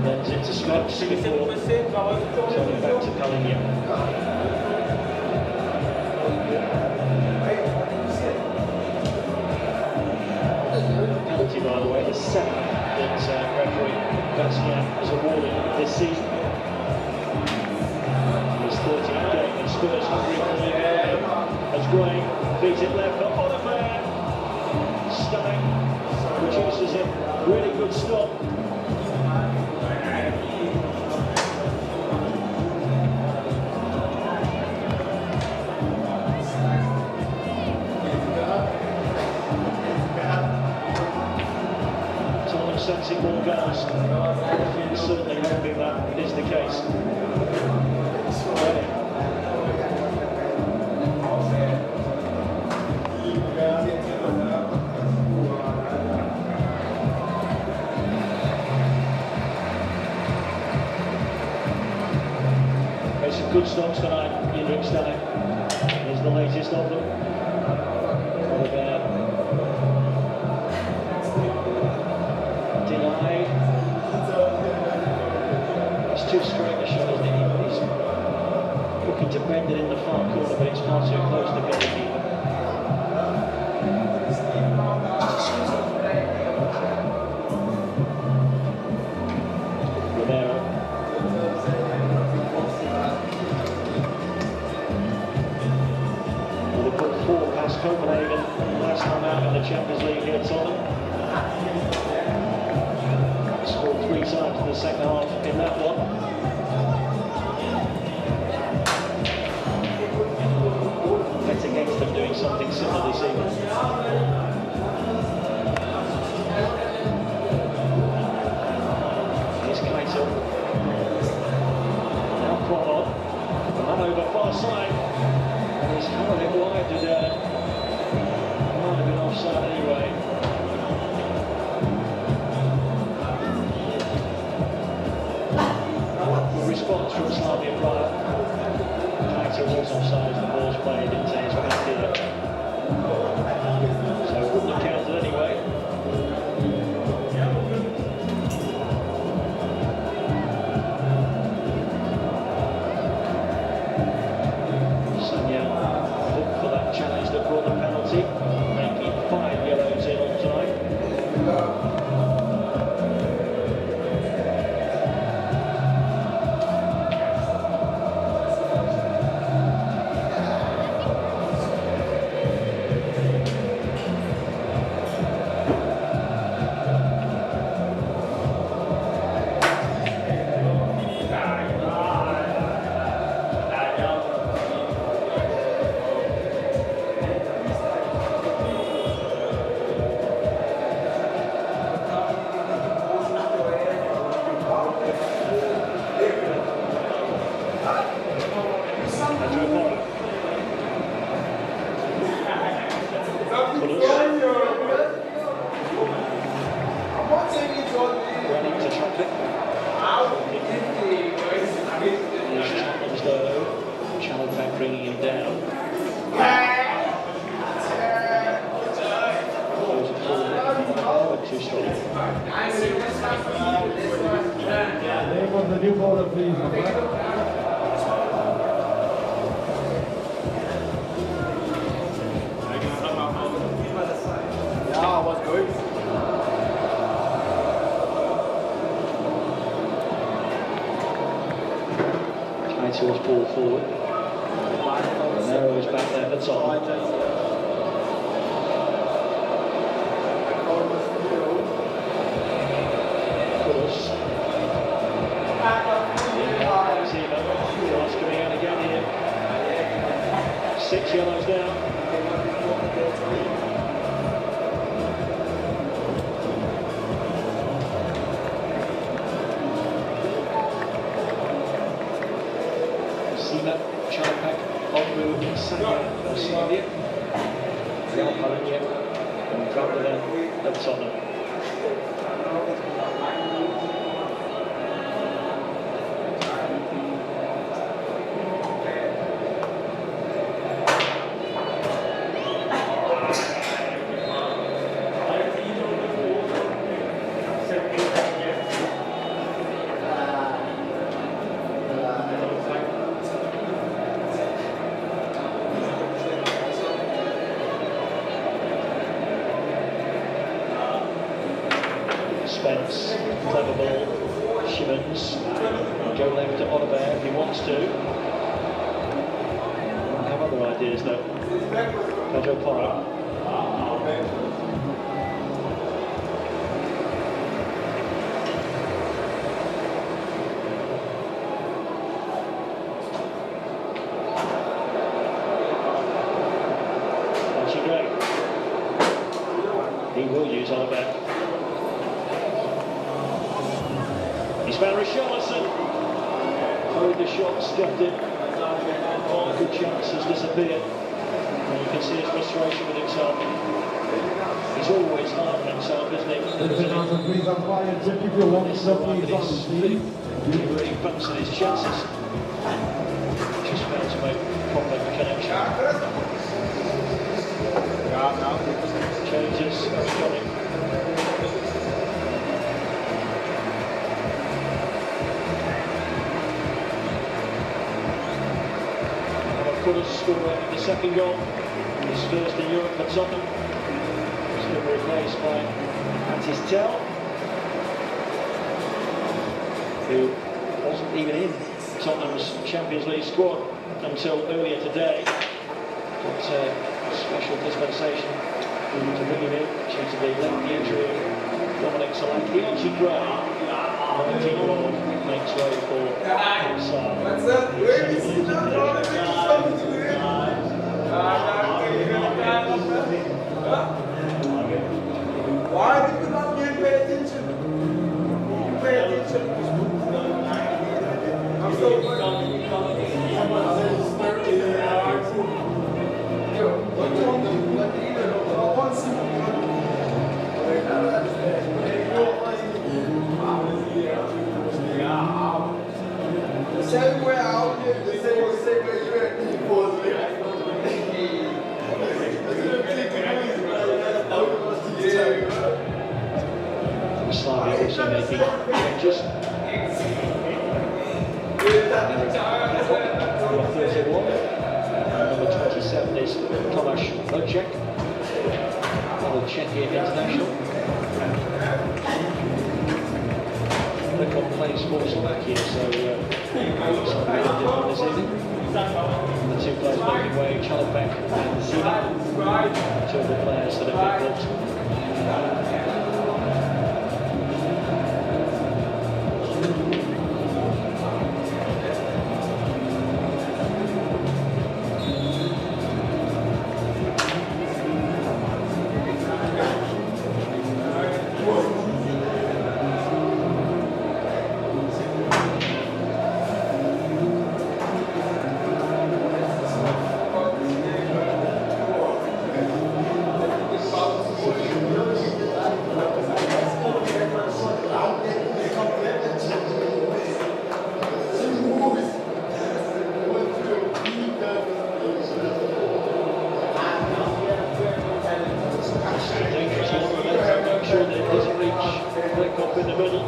Lends it to Scott before turning back to Cullingham. Penalty, by the way, the seventh that referee Bastien has awarded this season. His 13th game, and Spurs hungry for the game as Gray feeds it left for Oliver. Stunning, produces a really good stop. Sensing more goals. Certainly hoping that is the case. There's some good stops tonight in Rickstein. Here's the latest of them. It's too straight a shot, isn't it? He's looking to bend it in the far corner, but it's far too close to goalkeeper. Romero. They put 4 past Copenhagen last time out in the Champions League here at Tottenham. Scored 3 times in the second half in that one. Bet against them doing something similar this evening. Here's Keitel. Now Provod. The man over far side. And he's hammered it wide today. Might have been offside anyway. Response from Slavia Prague. Keitel was offside as the ball's played into his back here. So it wouldn't have counted anyway. Sanya looked for that challenge that brought the penalty, making 5 yellows in on time. Bringing him down. Too strong. Name of the new bowler, please. Yeah, what's good? Keitel's ball forward. Romero is back there for Tom. Cross coming out again here. 6 yellows down. Sima, Charpak, Onru, Sanya, Slavia. Now Cullingham and Drummer of Tottenham. Spence, clever ball, Shimmons, go left to Oliver if he wants to. I have other ideas though. Pedro Porro. He will use Oliver. He's found Richarlison. Threw the shot, stopped it. Oh, good chance has disappeared. And you can see his frustration with himself. He's always hard on himself, isn't he? He really fancies his chances. Just failed to make proper connection. Changes, coming. Kudus scoring the second goal. His first in Europe for Tottenham. He's been replaced by Antistel, who wasn't even in Tottenham's Champions League squad until earlier today. Got a special dispensation to bring him in due to the lengthy injury of Dominic Solanke. Archie Gray, 19-year-old, makes way for Hamsar. What's up? Where is he now? Why did you not pay attention? You pay attention. I'm so funny. The same way out here, the same way you had people. Slavia also making changes. Number 31. Number 27 is Tomáš Vlček, another Czechian international. Vlček plays for Slovakia, so something different this evening. The two players making way, Chalopek and Zima, two of the players that have been booked. In the middle.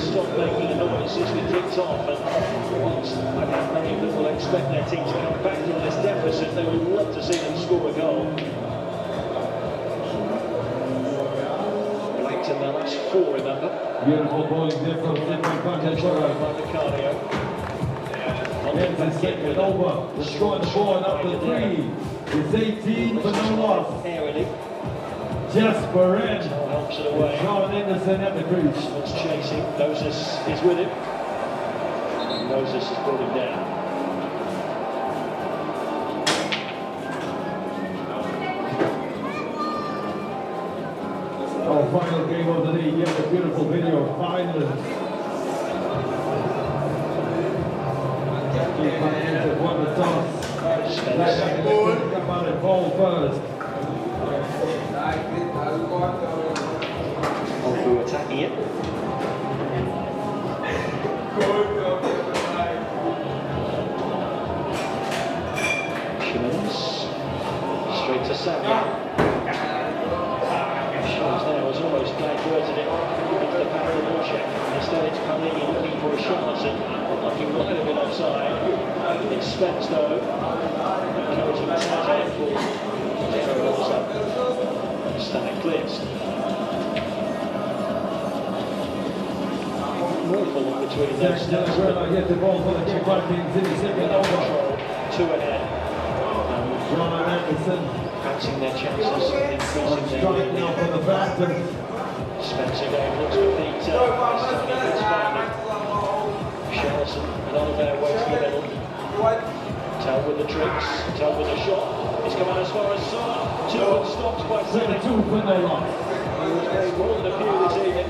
Stop making a noise since we kicked off, and whilst I think many of them will expect their team to come back from this deficit, they would love to see them score a goal. Blankton, now that's 4, remember? Beautiful bowling there from Sidney Control by the cardio. Yes, it's getting over. Destroying the ball up to 3. It's 18 for no loss. Airily. Jasper Red. Helps it away. Sean Anderson at the crease. What's chasing. Moses is with him. Moses has brought him down. Our final game of the day. Here's a beautiful video of Pinelands. Pinelands have won the toss. Come out and ball first. Olgu attacking it. Shimmons. Straight to Samuel. Shimmons there was almost diverted it into the back of the ball check. Instead it's Panini looking for Richarlison, looking right a bit offside. It's Spence though, encouraging the tight end for Zero rolls up. Static clears. More full between those steps. Get the ball for the Vikings in the second over. Control, 2 ahead. John Anderson Fancying their chances, increasing on their strike now for the Phantoms. Spencer again looks for Peter. Richarlison and Oliver way to the middle. Tell with the tricks, Tell with the shot. He's come out as far as Saar. 2 and stopped by 7. 2 for no loss. He was made more than a few this evening.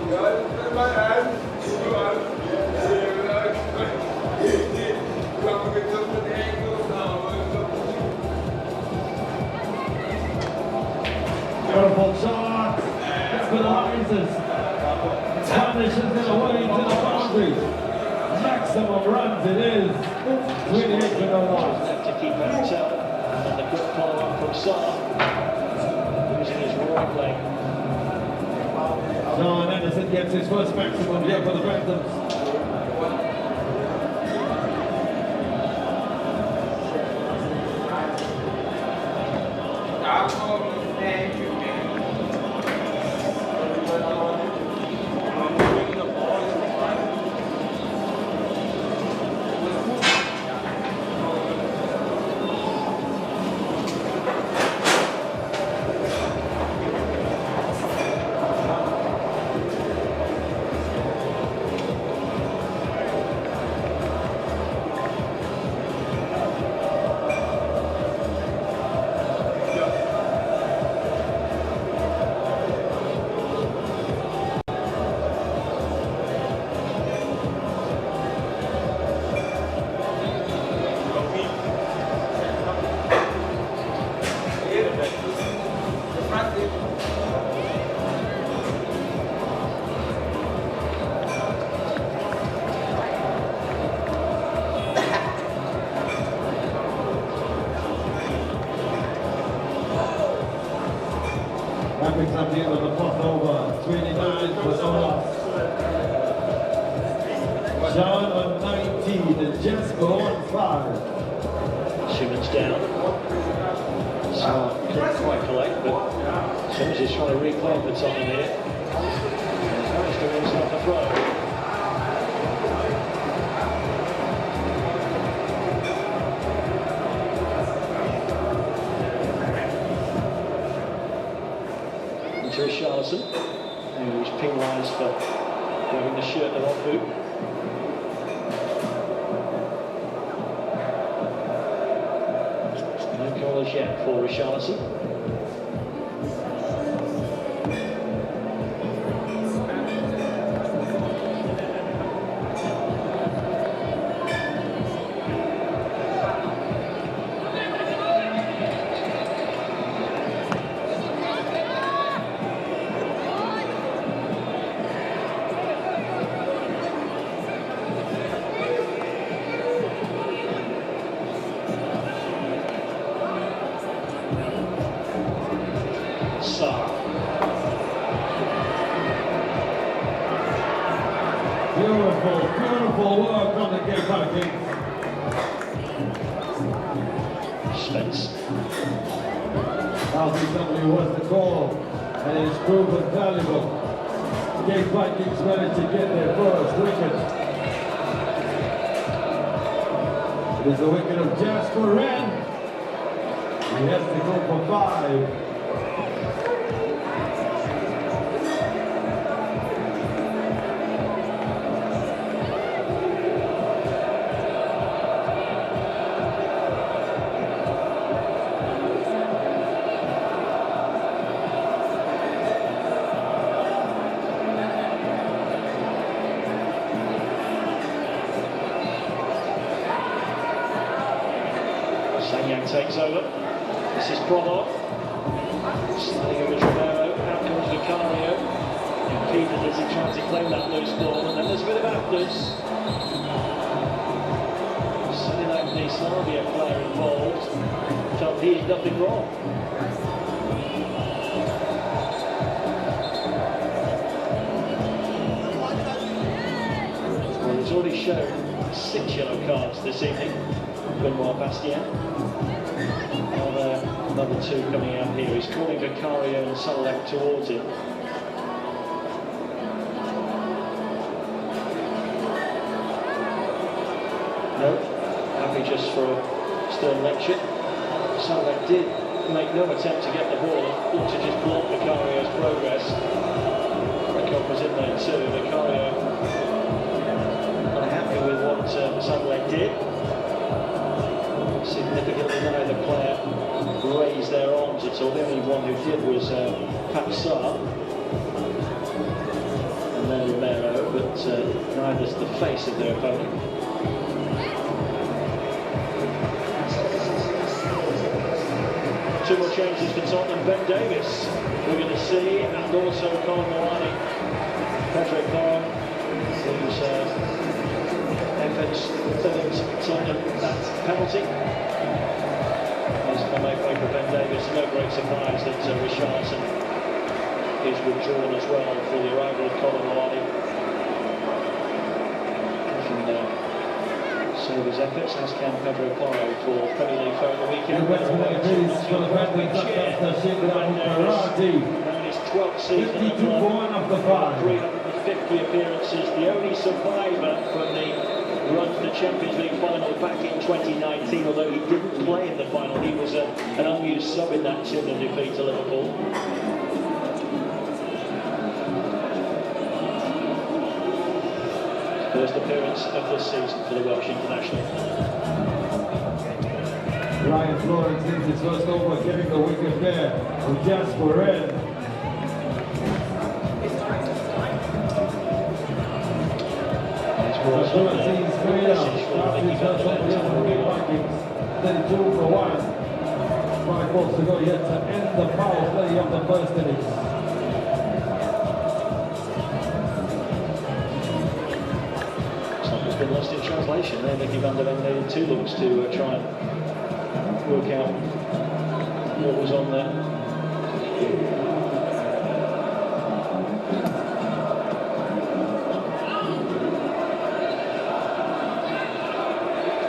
Beautiful shot. Equalizes. Punishes it away to the boundary. Maximum runs it is. 28 for no loss. Left to keep out Tell. And the quick follow-up from Saar. Using his right leg. John Anderson gets his first maximum here for the Phantoms. That picks up the end of the fourth over. 29 for no loss. John on 19 and Jasper on 5. Simmons down. Saar couldn't quite collect, but Simmons is trying to reclaim the time here. He's managed to win some the throw. To Richarlison, who's penalised for wearing the shirt of off boot. No goal as yet for Richarlison. Saar. Beautiful work on the Vikings. Spence. Ultimately was the call, and it's proven valuable. The Vikings managed to get their first wicket. It is the wicket of Jasper Wren. He has to go for 5. Sanyang takes over. This is Promo. Standing over Romero. Out comes Vicario. Impeded as he tries to claim that loose ball. And then there's a bit of outness. Setting like the Slavia player involved. Felt he did nothing wrong. Well, he's already only shown 6 yellow cards this evening. Benoit Bastien. Another 2 coming out here. He's calling Vicario and Salek towards him. No, happy just for a stern lecture. Salek did make no attempt to get the ball, looked to just block Vicario's progress. Rekop was in there too. Vicario unhappy with what Salek did. Significantly neither player raised their arms at all. The only one who did was Papsar and then Romero, but neither's the face of their opponent. Two more changes for Tottenham. Ben Davis, we're going to see, and also Colin Milani. Patrick Barr, whose efforts earned Tottenham that penalty. He's going to make way for Ben Davis. No great surprise that Richarlison is withdrawn as well for the arrival of Colin Milani. Save his efforts, as can Pedro Porro for Premier League for the weekend. In his 12th season at the club, 350 appearances, the only survivor from the run to the Champions League final back in 2019, although he didn't play in the final. He was an unused sub in that 2-0 defeat to Liverpool. First appearance of this season for the Welsh international. Ryan Florence hits his first over, getting the wicket there with Jasper Red. Florence sees straight out after his first over for the Vikings. Then 2 for 1. 5 balls to go yet to end the power play of the first innings. Been lost in translation there. Nicky van der Ven needed 2 looks to try and work out what was on there.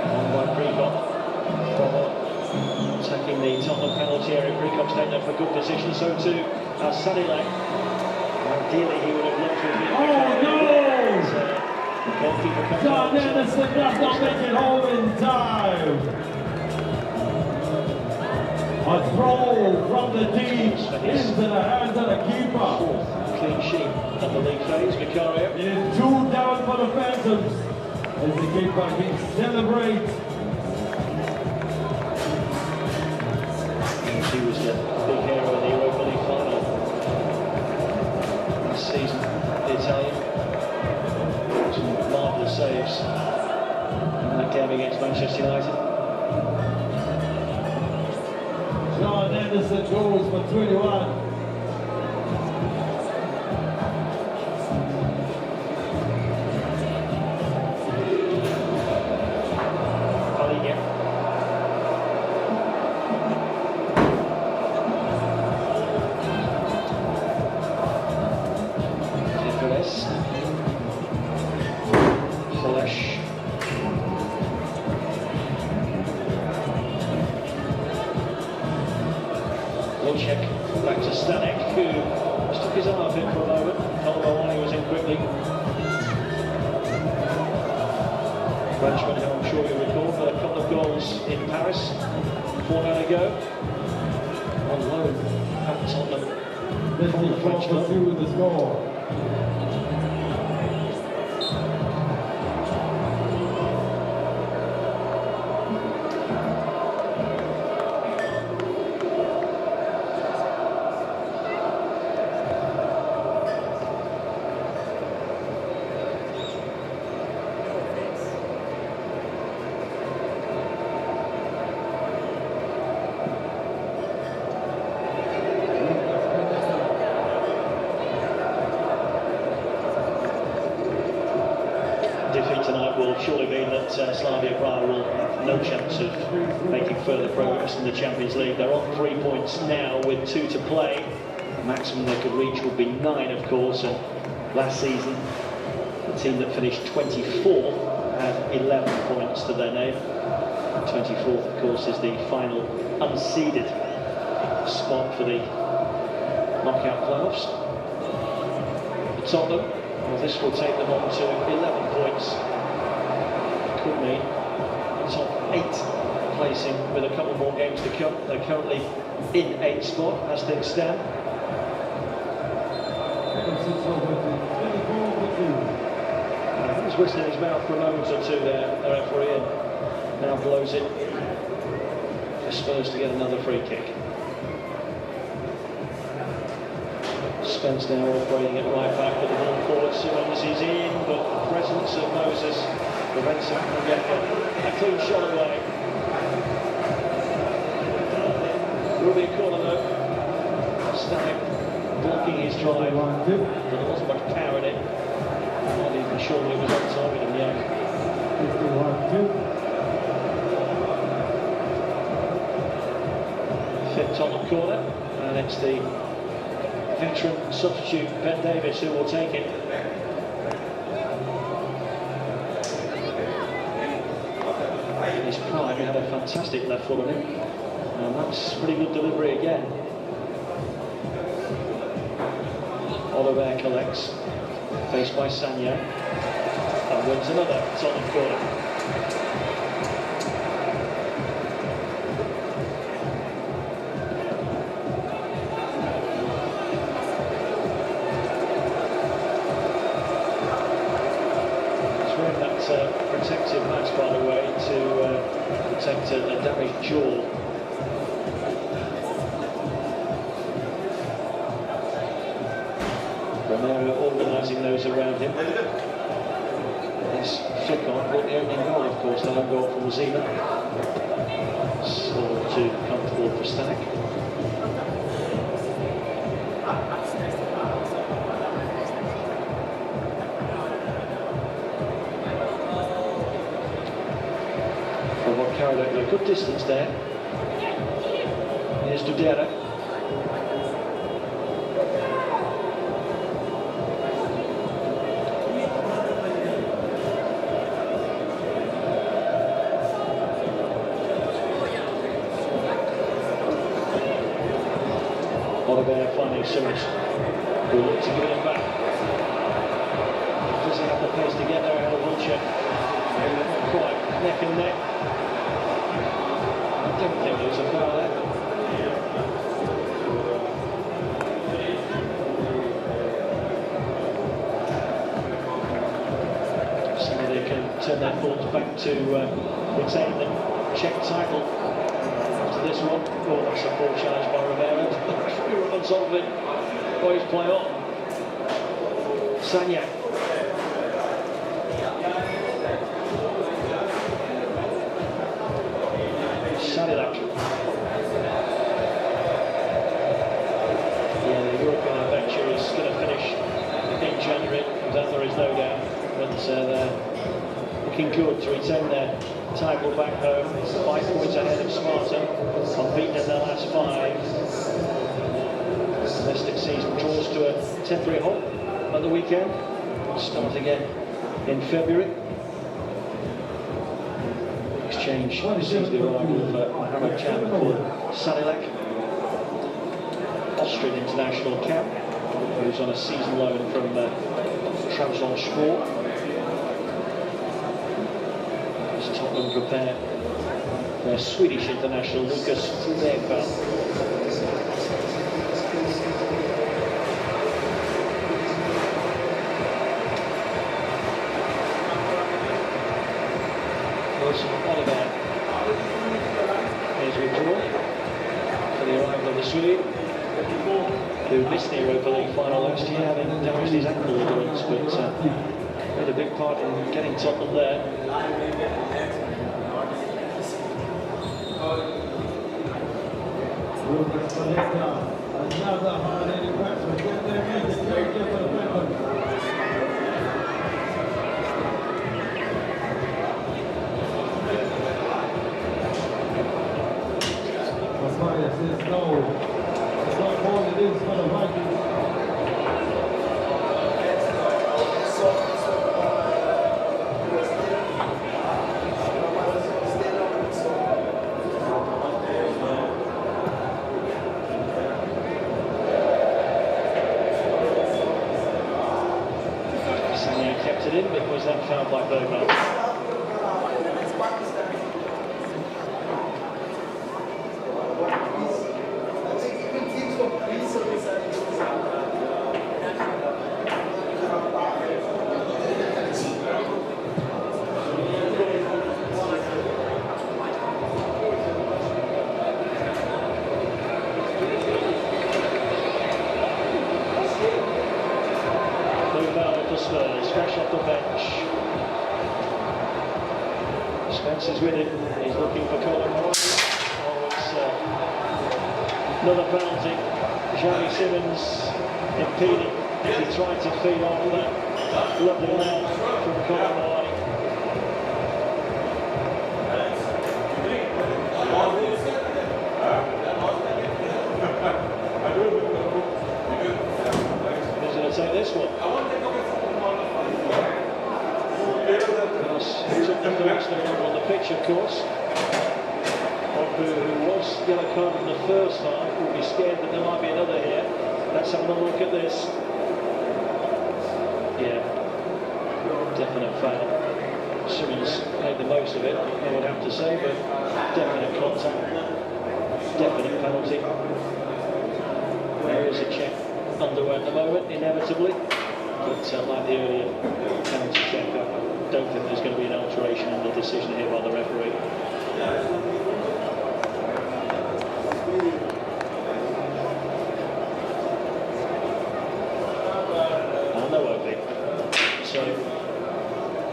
On by Prekop. Attacking the Tottenham penalty area. Prekop's taken there for good position, so too as Sadilek. Ideally he would have looked to have been. Oh no! John Anderson does not make it home in time. A throw from the deep into the hands of the keeper. 4th clean sheet at the league phase. Vicario. It is 2 down for the Phantoms as the keeper can celebrate. He was the big hero in the Europa League final this season. The Italian. Some marvellous saves in that game against Manchester United. John Anderson goes for 21. Back to Stanek, who just took his arm off it for a moment. Colin was in quickly. Frenchman, who I'm sure you recall, got a couple of goals in Paris 4 ago. On loan at Tottenham from the French club. The score. Defeat tonight will surely mean that Slavia Prague will have no chance of making further progress in the Champions League. They're on 3 points now with 2 to play. The maximum they could reach would be 9, of course, and last season the team that finished 24th had 11 points to their name. 24th, of course, is the final unseeded spot for the knockout playoffs. For Tottenham, well, this will take them on to 11 points. Could mean top 8 placing with a couple more games to come. They're currently in 8th spot as things stand. He was whistling his mouth for a moment or two there, the referee, and now blows it for Spurs to get another free kick. Spence now operating it right back with the ball forward. Simmons is in, but the presence of Moses prevents him from getting a clean shot away. Will be a corner though. Stanek blocking his drive. There wasn't much power in it. Not even sure that it was on target in the end. 51-2. Fifth Tottenham corner, and it's the veteran substitute Ben Davis who will take it. In his prime, he had a fantastic left foot on him, and that's pretty good delivery again. Oliver collects, faced by Sanya, and wins another Tottenham corner. Protective match, by the way, to protect a damaged jaw. Romero organising those around him. This Fikon brought the opening goal, of course, the home goal from Zima. Still too comfortable for Stanek. Carried over a good distance there. Here's Dudera. Oliver finding Simmons, who looks to give it back. Does he have the pace to get there ahead of Wiltshire? Not quite neck and neck. I don't think there was a foul there. So they can turn their thoughts back to retain the Czech title after this one. Oh, that's a poor challenge by Romero. On top of it. Boys play on. Sanya. Sadilak. Yeah, the European adventure is going to finish in January, that there is no doubt. But they're looking good to retain their title back home. It's 5 points ahead of Sparta, unbeaten in their last 5. Domestic season draws to a temporary halt at the weekend. We'll start again in February. Exchange sees the arrival of Mohamed Chan for Sadilak, Austrian international camp, who's on a season loan from Trabzonspor. As Tottenham prepare their Swedish international Lucas Fudeka. Oliver is withdrawn for the arrival of the Swede, who missed the Europa League final last year, having damaged his ankle once, but made a big part in getting Tottenham there. Another hard-hitting batsman. Get their music, very good for the weapon. Matthias says no. It's not more than it is for the Vikings. Samuel kept it in, but was then fouled by Bergman. Fresh off the bench. Spencer's with him. He's looking for Colin Moore. Oh, it's another penalty. Xavi Simmons impeding as he tried to feed off that lovely leg from Colin Moore. Who's going to take this one? Who's up the first on the pitch, of course. Ogbu, who was yellow card in the first half, will be scared that there might be another here. Let's have a look at this. Yeah, definite foul. Simmons made the most of it, I would have to say, but definite contact, definite penalty. There is a check underway at the moment, inevitably, but like the earlier penalty check, I don't think there's going to be an alteration in the decision here by the referee. And there won't be. So,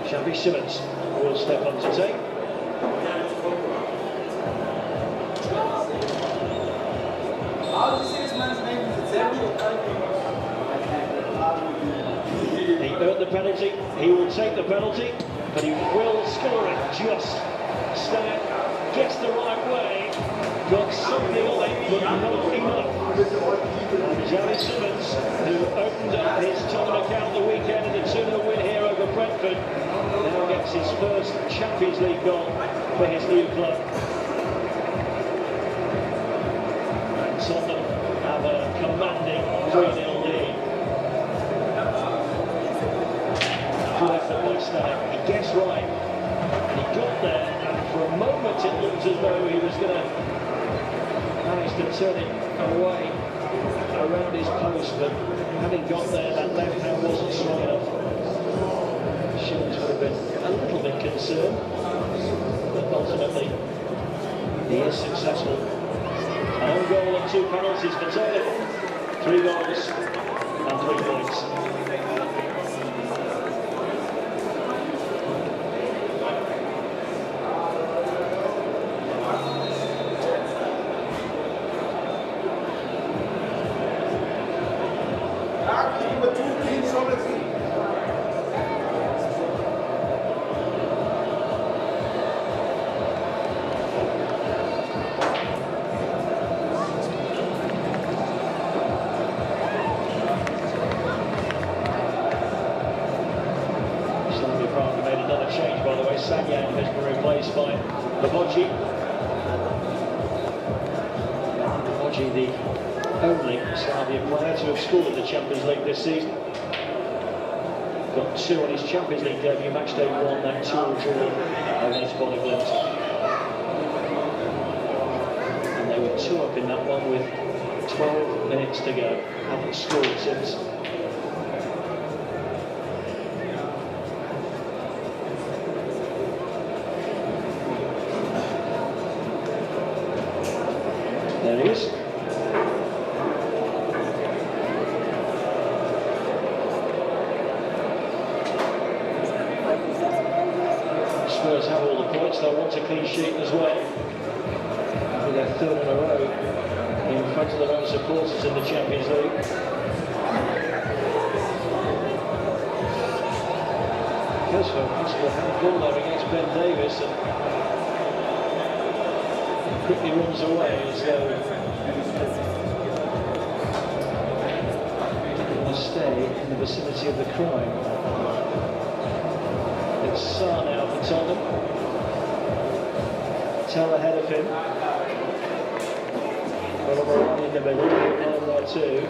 Xavi Simmons will step up to take. How do you say this man's name? Is it He earned the penalty, he will take the penalty, but he will score it. Just stand, gets the right way, got something on it, but not enough. And Xavi Simmons, who opened up his Tottenham account the weekend in the 2-0 win here over Brentford, now gets his first Champions League goal for his new club. And Tottenham have a commanding 3-0 lead. Good effort by Stag. He guessed right, and he got there, and for a moment it looked as though he was going to manage to turn it away around his post, but having got there, that left hand wasn't strong enough. Simmons would have been a little bit concerned, but ultimately he is successful. An own goal and 2 penalties for Tottenham, 3 goals and 3 points. Change, by the way. Sanyang has been replaced by Laboji. Laboji, the only Slavia player to have scored in the Champions League this season. Got 2 on his Champions League debut, match day 1, that 2-2 draw against Bodyglint. And they were 2 up in that one with 12 minutes to go. Haven't scored since. There he is. Spurs have all the points. They'll want a clean sheet as well. With their 3rd in a row in front of their own supporters in the Champions League. Goes for a possible handball there against Ben Davis, and quickly runs away as though he must stay in the vicinity of the crime. It's Sarr now for Tottenham. Tell ahead of him. Well, in the middle, on there too.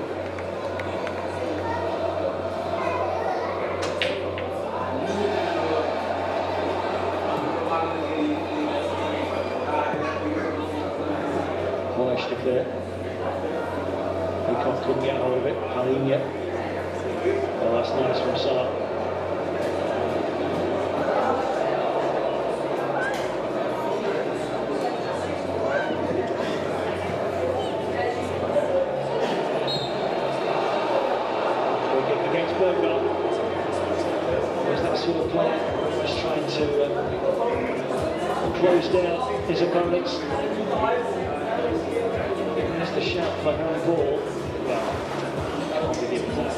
it. Palinia. Oh, that's nice from Salah. Against Bergman. There's that sort of player just trying to close down his opponents. There's the shout for handball. Well, I'll give him that.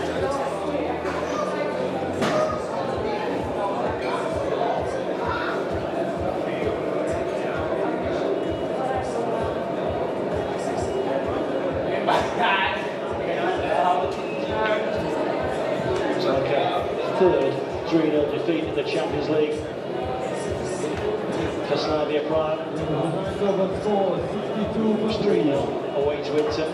Third 3-0 defeat in the Champions League for Slavia Prague. 3-0 away to Inter,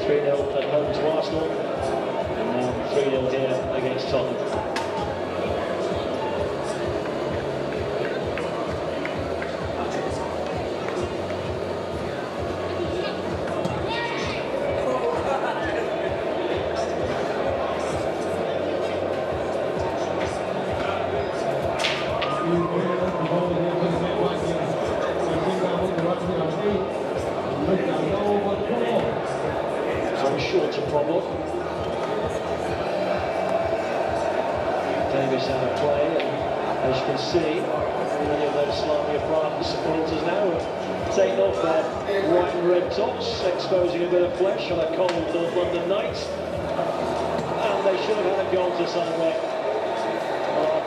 3-0 at home to Arsenal, and now 3-0 here against Tottenham. Short to problem. Davis out of play, and as you can see, many of those Slavia Prague supporters now have taken off their white and red tops, exposing a bit of flesh on a cold North London night. And they should have had a goal to celebrate.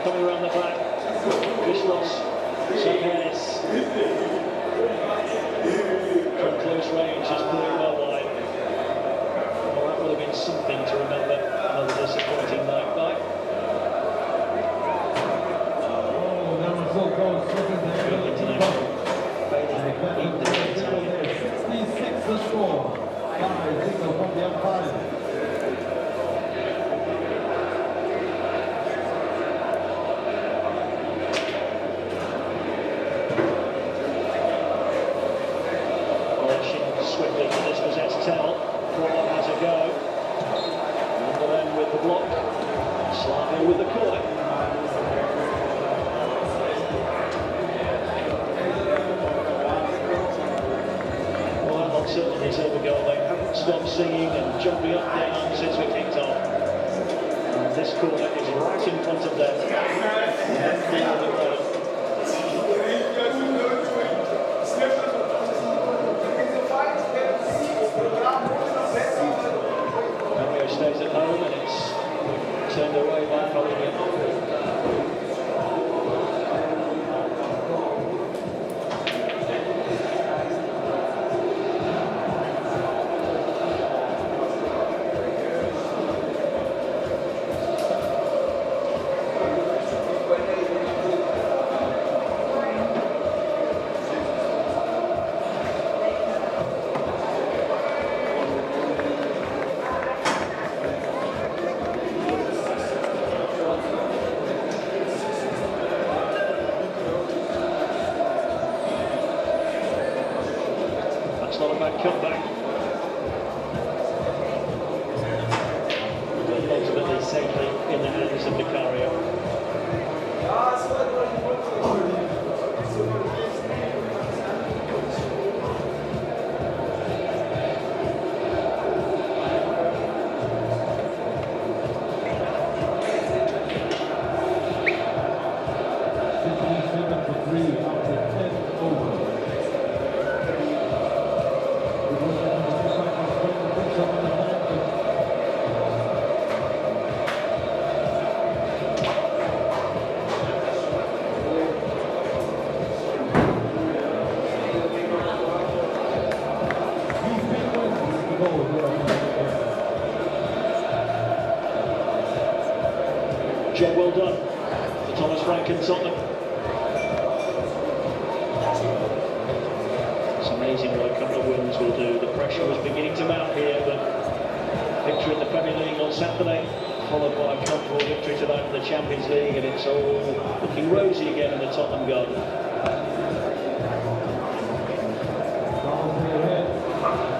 Coming around the back, Vishlos, Sanchez. From close range, just put it well wide. Would have been something to remember. Another disappointing night. International failing in the time. 66 the score. 5-0 from the umpire. Swiftly to dispossess Tell. Prague has a go. Under them with the block. Slavia with the corner. Well, that one certainly deserved a goal. They haven't stopped singing and jumping up and down since we kicked off. And this corner is right in front of them. Stays at home, and it's turned away by Palinia. That's not a bad comeback. But ultimately safely in the hands of Vicario. Job well done for Thomas Frank and Tottenham. It's amazing what a couple of wins will do. The pressure was beginning to mount here, but victory in the Premier League on Saturday, followed by a comfortable victory tonight in the Champions League, and it's all looking rosy again in the Tottenham garden.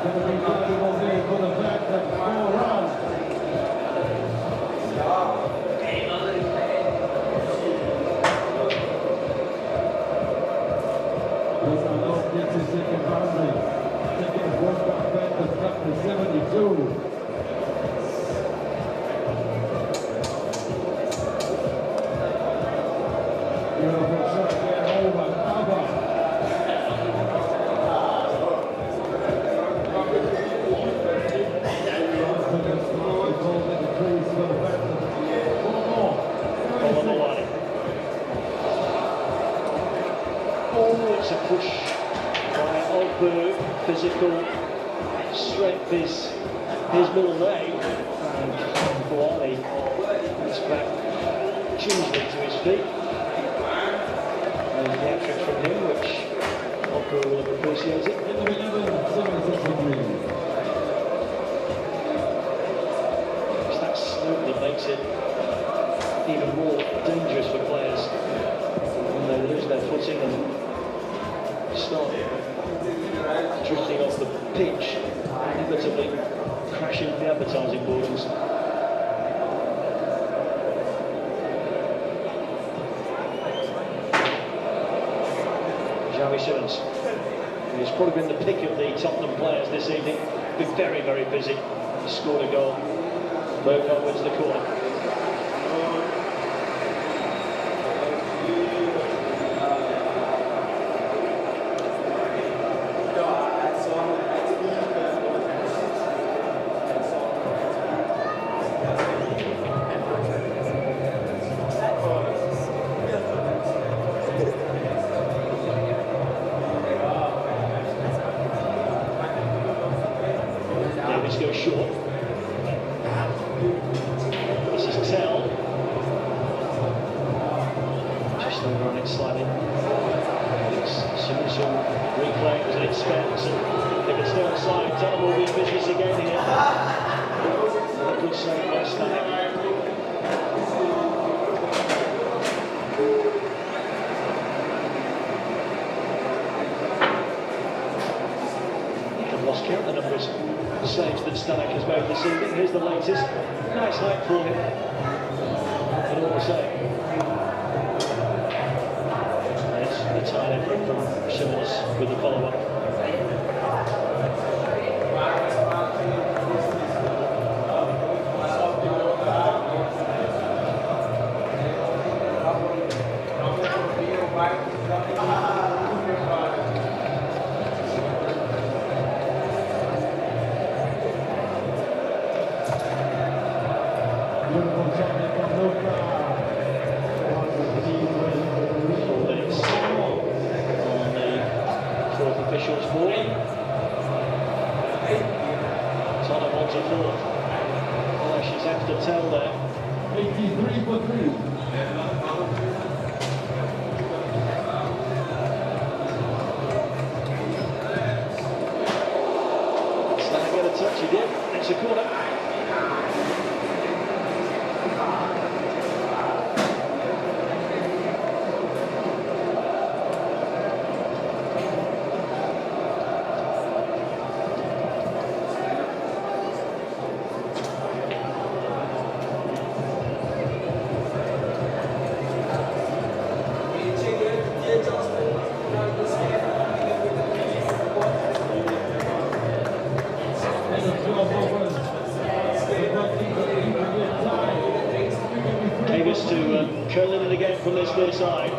Going to be valuable game for the fact that 4 rounds. gets his second boundary. Second work back Panthers up to 72. Beautiful shot there over cover. Confidence is holding the trees for the Panthers. One more. On the line. Oh, it's a push by Ogbu. Physical strength is his middle name. And Kawani is back gingerly to his feet. And the action from him, which Ogbu will have appreciated. In the 11, 763. It's that slope that makes it even more dangerous for players when they lose their footing and start drifting off the pitch, inevitably crashing the advertising boards. Javi Simmons, who's probably been the pick of the Tottenham players this evening, been very, very busy. He scored a goal. Burkhardt wins the corner. Davis goes short. This is Tell. Just over on it slightly. It's Simmons who reclaims and expects, and if it's still inside, Tell will be in business again here. A good save by Stanek. Lost count the numbers of saves that Stanek has made this evening. Here's the latest. Nice height for him. But all the same. It's the tie effort from Simmons with the follow-up. Officials ball. Tottenham wants a fourth. Oh, she's after Tell there. 83 for 3. Stanek get a touch, he did. It's a corner. Davis to curl in it again from this near side.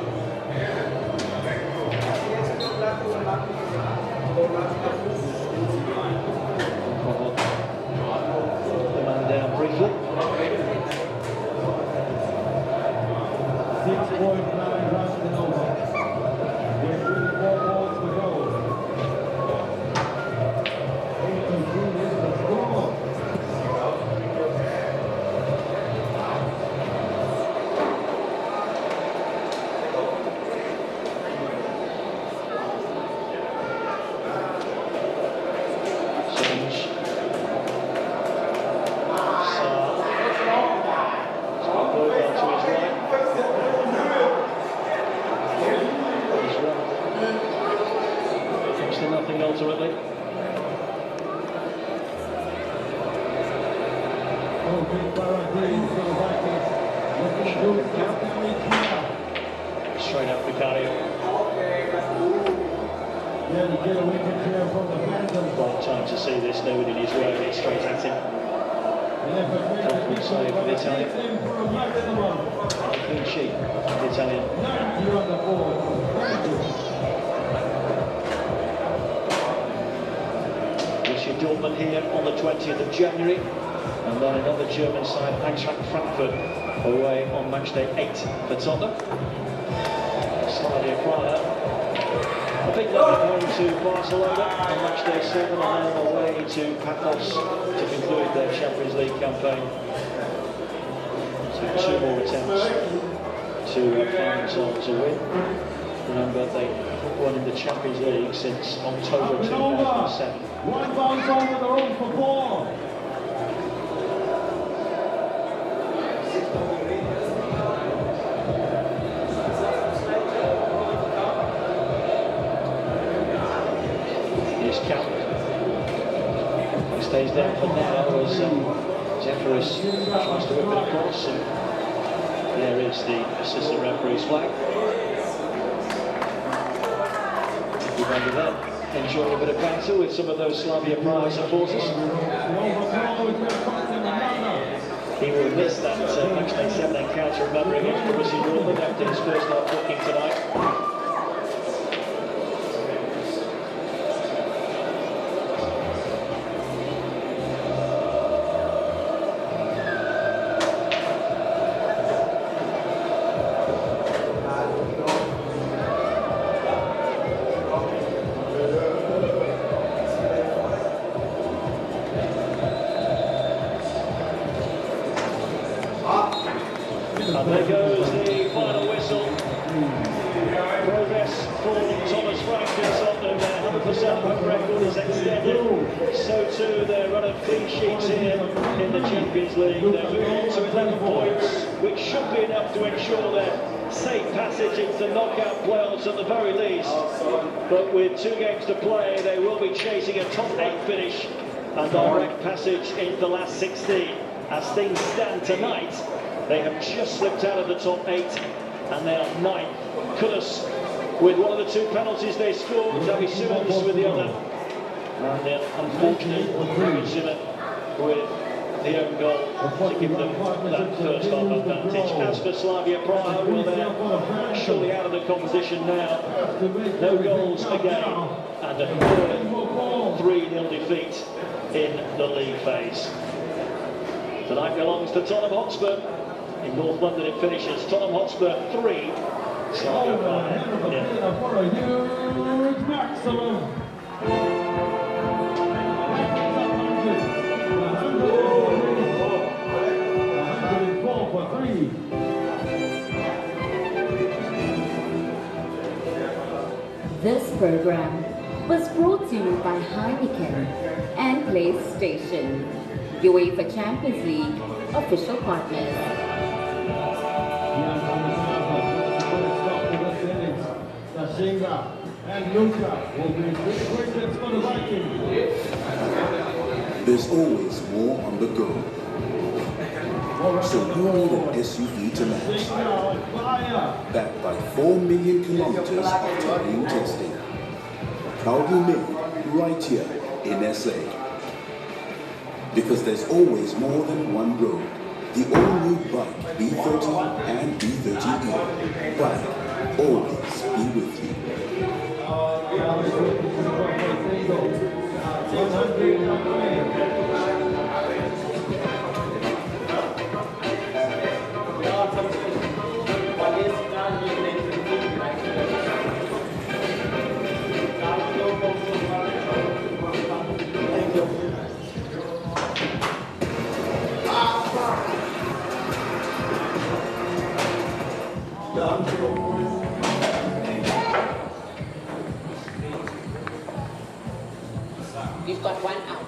The man down briefly. 6.9 runs and over. There's 24 balls to go. 83 is the score. Nothing ultimately. Oh, big barricade for the Vikings. Looking good. Straight out Vicario. Yeah, Right time to see this, nobody in his way, it's straight at him. Confident save for the Italian. Clean sheet for the Italian. Dortmund here on the 20th of January, and then another German side, Eintracht Frankfurt, away on match day 8 for Tottenham. Slavia Praha, a big level home to Barcelona on match day 7, and then away to Paphos to conclude their Champions League campaign. So 2 more attempts to find themselves a win. Remember, they haven't won in the Champions League since October 2007. One bounce over the room for 4. Here's Camp. He stays there for now as Zephyrus tries to whip it across, and there is the assistant referee's flag. Remember that. Enjoying a bit of banter with some of those Slavia Praha supporters. He will miss that match day 7 encounter, remember, against Borussia Dortmund after his first half booking tonight. And there goes the final whistle. Progress for Thomas Frank and Tottenham. Their 100% home record is extended. So too their run of clean sheets here in the Champions League. They're moving on to 11 points, which should be enough to ensure their safe passage into the knockout playoffs at the very least. But with 2 games to play, they will be chasing a top 8 finish and direct passage into the last 16. As things stand tonight, they have just slipped out of the top 8, and they are 9th. Kudus with one of the 2 penalties they scored, Xavi Simons with the other, and the unfortunate Zimmer with the own goal to give them that first half advantage. As for Slavia Praha, well, they're surely out of the competition now. No goals again, and a 3-0 defeat in the league phase. Tonight belongs to Tottenham Hotspur. In North London it finishes Tottenham Hotspur 3, Slavia Praha 0. For a huge maximum. 104 for 3. This program was brought to you by Heineken and PlayStation, UEFA Champions League official partners. And Luca will be big questions for the Vikings. There's always more on the go. So you need an SUV to match. Backed by 4 million kilometers of terrain testing. Proudly made right here in SA. Because there's always more than one road. The all-new bike B30 and B30E. Bike always be with you. You've got 1 out.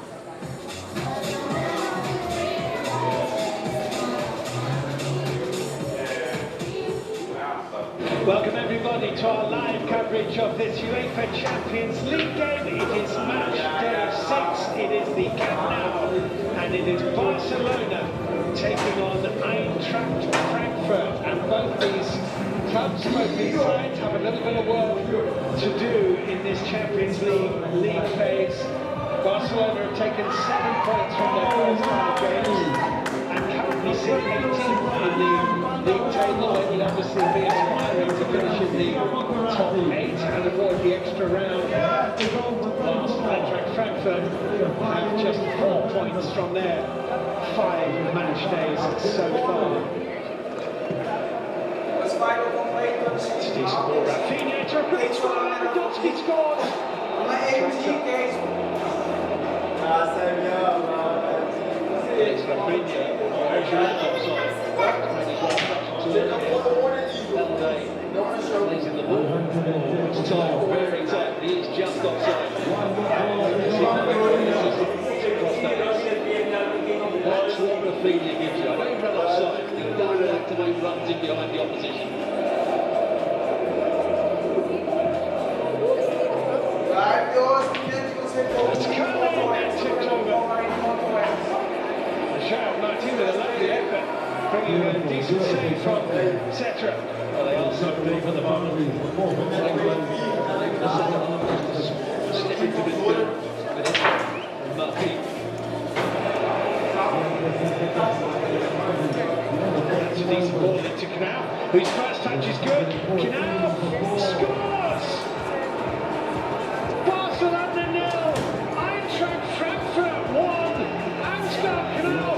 Welcome everybody to our live coverage of this UEFA Champions League game. It is match day 6, it is the Camp Nou, and it is Barcelona taking on Eintracht Frankfurt, and both these clubs, both these sides, have a little bit of work to do in this Champions League phase. Barcelona have taken 7 points from their first 5 games and currently sit 18th in the league table. They will obviously be aspiring to finish in the top 8 and avoid the extra round. Whilst Eintracht Frankfurt have just 4 points from their 5 match days so far. It's a decent ball. Rafinha to a great try. Lewandowski scores. It's Rafinha. There's your offside. Plays in the ball. It's tight, very tight. He is just offside. That's what Rafinha gives you. I don't run offside. He doesn't like to make runs in behind the opposition. It's coming and tipped over. Michel Martin with a lovely effort, bringing a decent save from Cetra. Well, they are so deep at the moment. Slip into midfield with Martin. That's a decent ball into Canal, whose first touch is good. Canal scores! Barcelona 0, Eintracht Frankfurt 1. Ansgar Canal,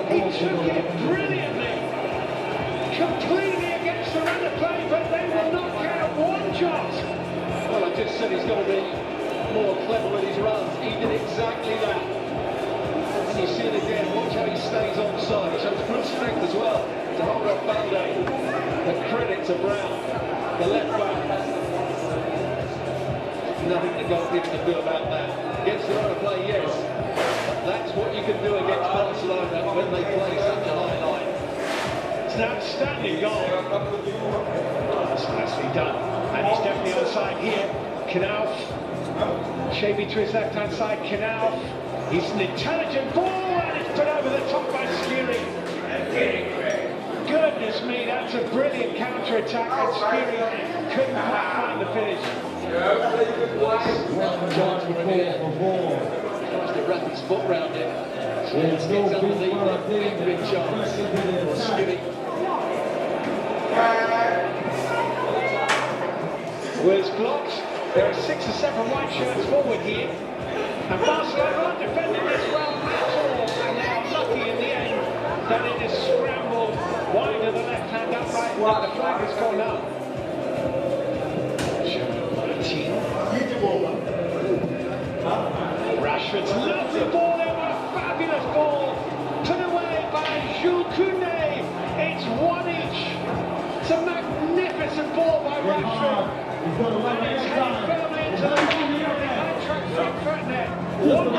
he took it brilliantly, completely against the run of play, but they will not count 1 shot. Well, I just said he's got to be more clever with his runs. He did exactly that. And you see it again, watch how he stays onside. He shows good strength as well to hold up Balde. The credit to Brown, the left back. Nothing the goalkeeper can do about that. Against the run of play, yes. But that's what you can do against Barcelona when they play such a high line. It's an outstanding goal. That's nicely done. And he's definitely onside here. Knauf. Shaby to his left-hand side. Knauf. He's an intelligent ball and it's put over the top by Skiri. Goodness me, that's a brilliant counter-attack and Skiri couldn't quite find the finish. Tries to wrap his foot round it. Gets underneath it. Big chance for Skiri. Was blocked. There are 6 or 7 white shirts forward here. And Barcelona aren't defending this well at all. And they are lucky in the end that it is scrambled wide of the left hand upright and the flag has gone up. Rashford's lovely ball there, what a fabulous ball, put away by Jules Koundé. It's 1 each. It's a magnificent ball by Rashford, and it's headed firmly into the Eintracht Frankfurt net. 1-0.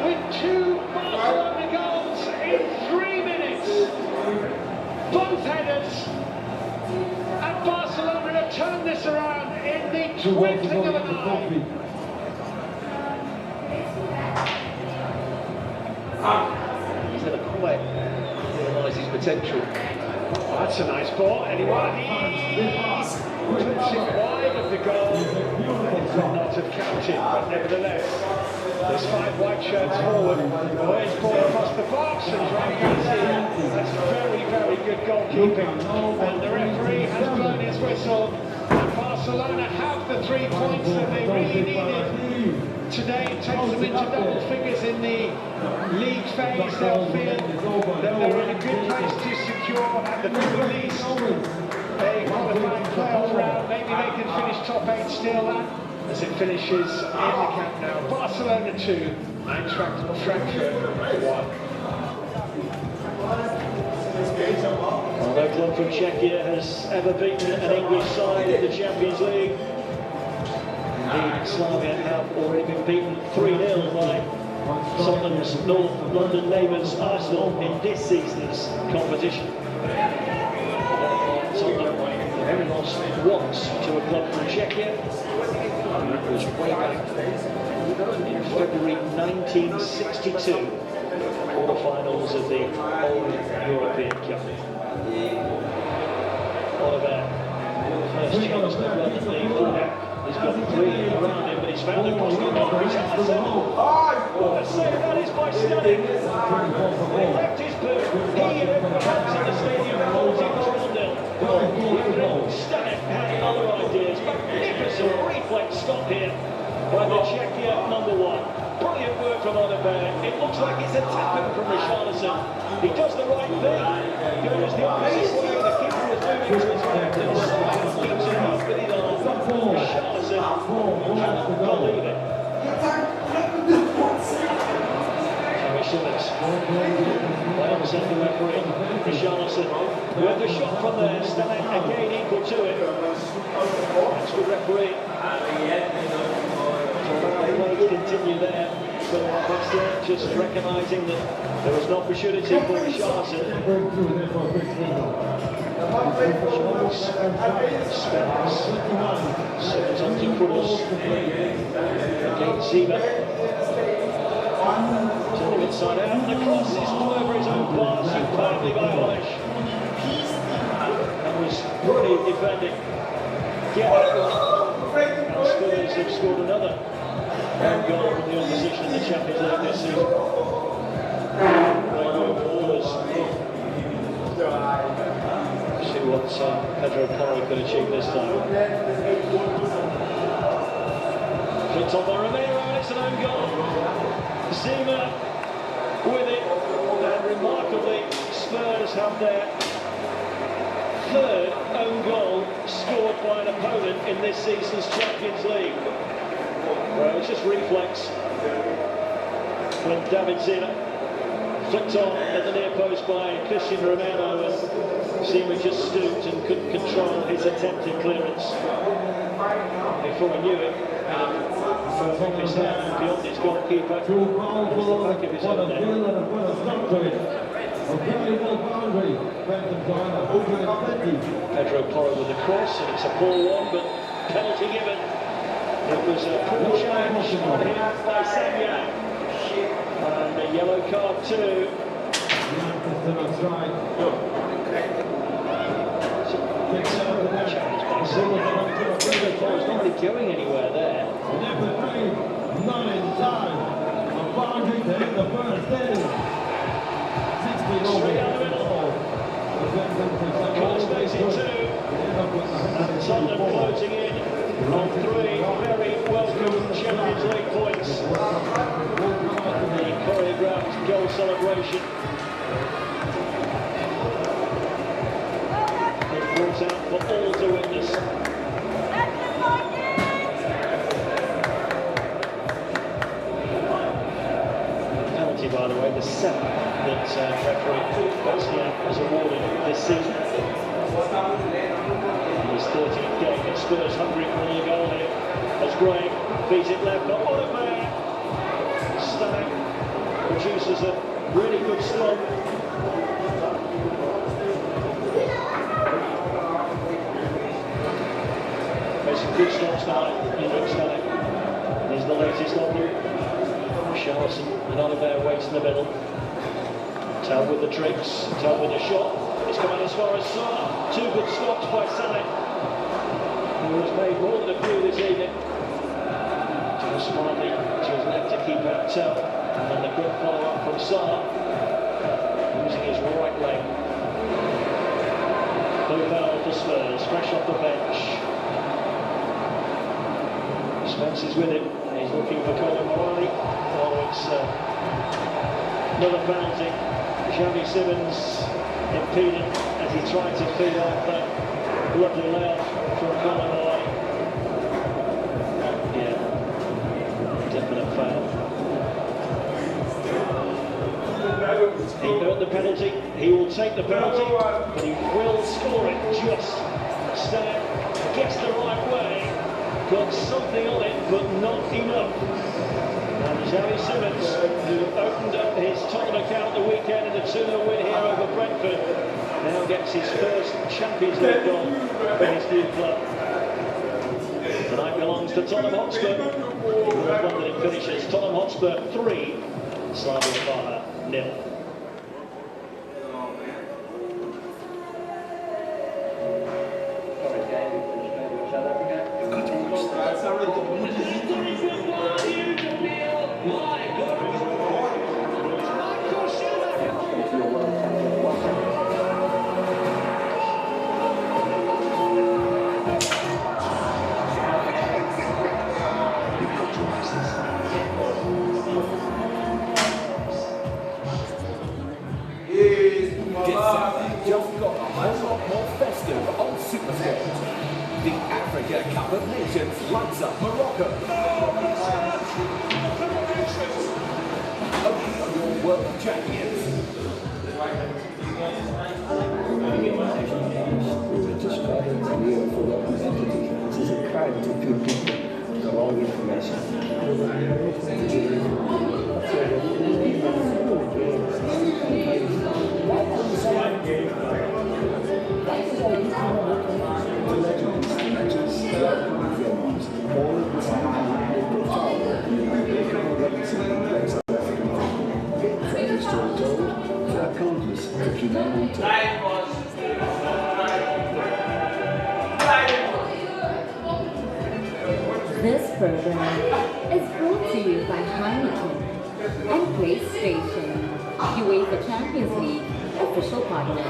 With 2 Barcelona goals in 3 minutes. Both headers. And Barcelona have turned this around in the twinkling of an eye. He's never quite realised his potential. Oh, that's a nice ball. Anyone? Puts it wide of the goal. Could not have counted, but nevertheless, there's 5 white shirts forward. Boys ball across the box and Rodriguez here. That's very, very good goalkeeping. And the referee has blown his whistle. And Barcelona have the 3 points that they really needed. Today it takes them into double figures in the league phase. They'll feel that they're in a good place to secure at the very least a qualifying playoff round. Maybe they can finish top 8 still as it finishes in the Camp Nou. Barcelona 2, Eintracht Frankfurt 1. Well, no club from Czechia has ever beaten an English side in the Champions League. Indeed, Slavia have already been beaten 3-0 by Tottenham's North London neighbours Arsenal in this season's competition. Tottenham lost once to a club from Czechia. It was way back in February 1962, quarter-finals of the old European Cup. Oliver, first chance to run at the fullback. He's got three around him, but he's found across the line. What a save that is by Stanley. He left his boot. He and everyone else in the stadium holds him to 1-0. Stanley had other ideas. Magnificent reflex stop here by the Czechia number 1. Brilliant work from Oliver. It looks like it's a tap-in from Richarlison. He does the right thing. Goes the opposite way. The keeper is moving to his left and keeps it up with his arm. Richarlison cannot believe it. Harry Simmons. Well sent the referee. Richarlison with the shot from there. Stanek again equal to it. That's good referee. Play to continue there. So just recognising that there was an opportunity for Richarlison. Simmons on to Cruz. Against Zima. Turn him inside out. And the cross is all over his own pass. Superbly by Olish. That was brilliant defending. Get that one. And Spurs have scored another goal from the opposition in the Champions League this season. See what Pedro Porro could achieve this time. Flicked on by Romero, and it's an own goal. Zima with it, and remarkably, Spurs have their third own goal scored by an opponent in this season's Champions League. Well, it's just reflex when David Zima flicked on at the near post by Christian Romero, and Zima just stooped and couldn't control his attempted clearance. Before he knew it, from his hand beyond his goalkeeper, the back of his own net. Pedro Porro with the cross, and it's a poor one, but penalty given. It was a poor challenge on him by Samyak. And a yellow card too. Challenge by Samyak. It's not really going anywhere there. Not in time. A boundary to hit the first inning. 60 Straight down the middle. Cross makes it 2. And Tottenham closing in on 3 very welcome Champions League points. The choreographed goal celebration. It's brought out for all to witness. Penalty, by the way, the 7th that referee Bosnia was awarded this season. His 13th game at Spurs, hungry for another goal here. As Gray beats it left, but Oliver Stanek produces a really good stop. There's some good stops now in Stanek. There's the latest on them. Richarlison and Oliver waits in the middle. Tell with the tricks, Tell with the shot. It's come out as far as Salah. 2 good stops by Salah, who has made more than a few this evening. Just smartly to his left to keep out Tell. And then the good follow-up from Salah, using his right leg. Bobel for Spurs, fresh off the bench. Spence is with him. He's looking for Colin Morley. Oh, it's another penalty. Xavi Simmons impeded as he tried to feed off that lovely layoff from Colin Morley. Yeah, definite foul. He earned the penalty. He will take the penalty, but he will score it. Just Stanek gets the right way. Got something on it, but not enough. And Terry Simmons, who opened up his Tottenham account the weekend in the 2-0 win here over Brentford, now gets his first Champions League goal for his new club. Tonight belongs to Tottenham Hotspur. World London it finishes. Tottenham Hotspur 3, Slavia Praha 0. Just got a whole lot more festive on Supersport. The Africa Cup of Nations lights up Morocco. Only on your world champions. This is a card to few people the wrong information. This program is brought to you by Heineken and PlayStation, UEFA Champions League official partners.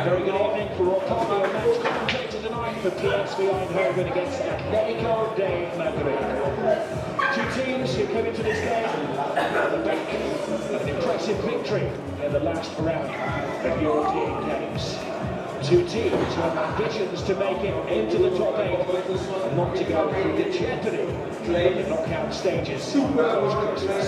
Very good evening for Ricardo, match commentator tonight for PSV Eindhoven against Atletico de Madrid. Two teams who come into this game on the back of an impressive victory in the last round of European games. Two teams who have ambitions to make it into the top 8 and not to go through the jeopardy of the knockout stages post-Christmas.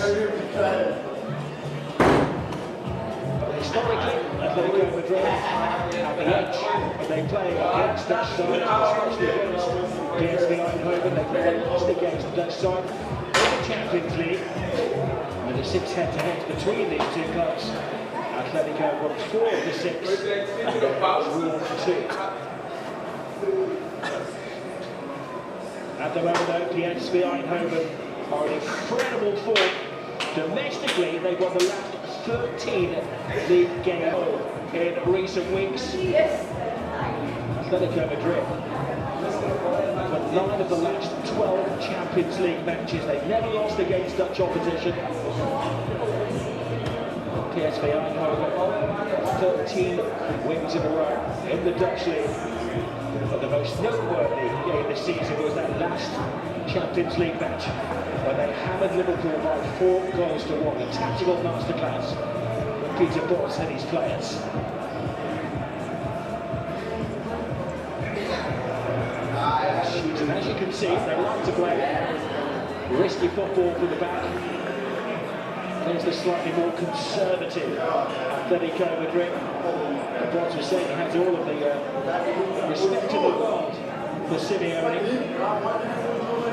Historically, Atletico Madrid at the edge when they play against Dutch side, especially against PSV Eindhoven. They play lost against the Dutch side in the Champions League. With a 6 head-to-head between these two clubs, Atletico won 4 of the 6 and they drew 2. At the moment, though, PSV Eindhoven are in incredible form. Domestically, they've won the last 13 league games in recent weeks. Atletico Madrid have won 9 of the last 12 Champions League matches. They've never lost against Dutch opposition. PSV Eindhoven 13 wins in a row in the Dutch league. But the most noteworthy game this season was that last Champions League match when they hammered Liverpool by 4-1. A tactical masterclass from Peter Bosz and his players. And as you can see, they like to play risky football from the back. There's the slightly more conservative Atletico Madrid. Bosz was saying he has all of the respect in the world for Simeone.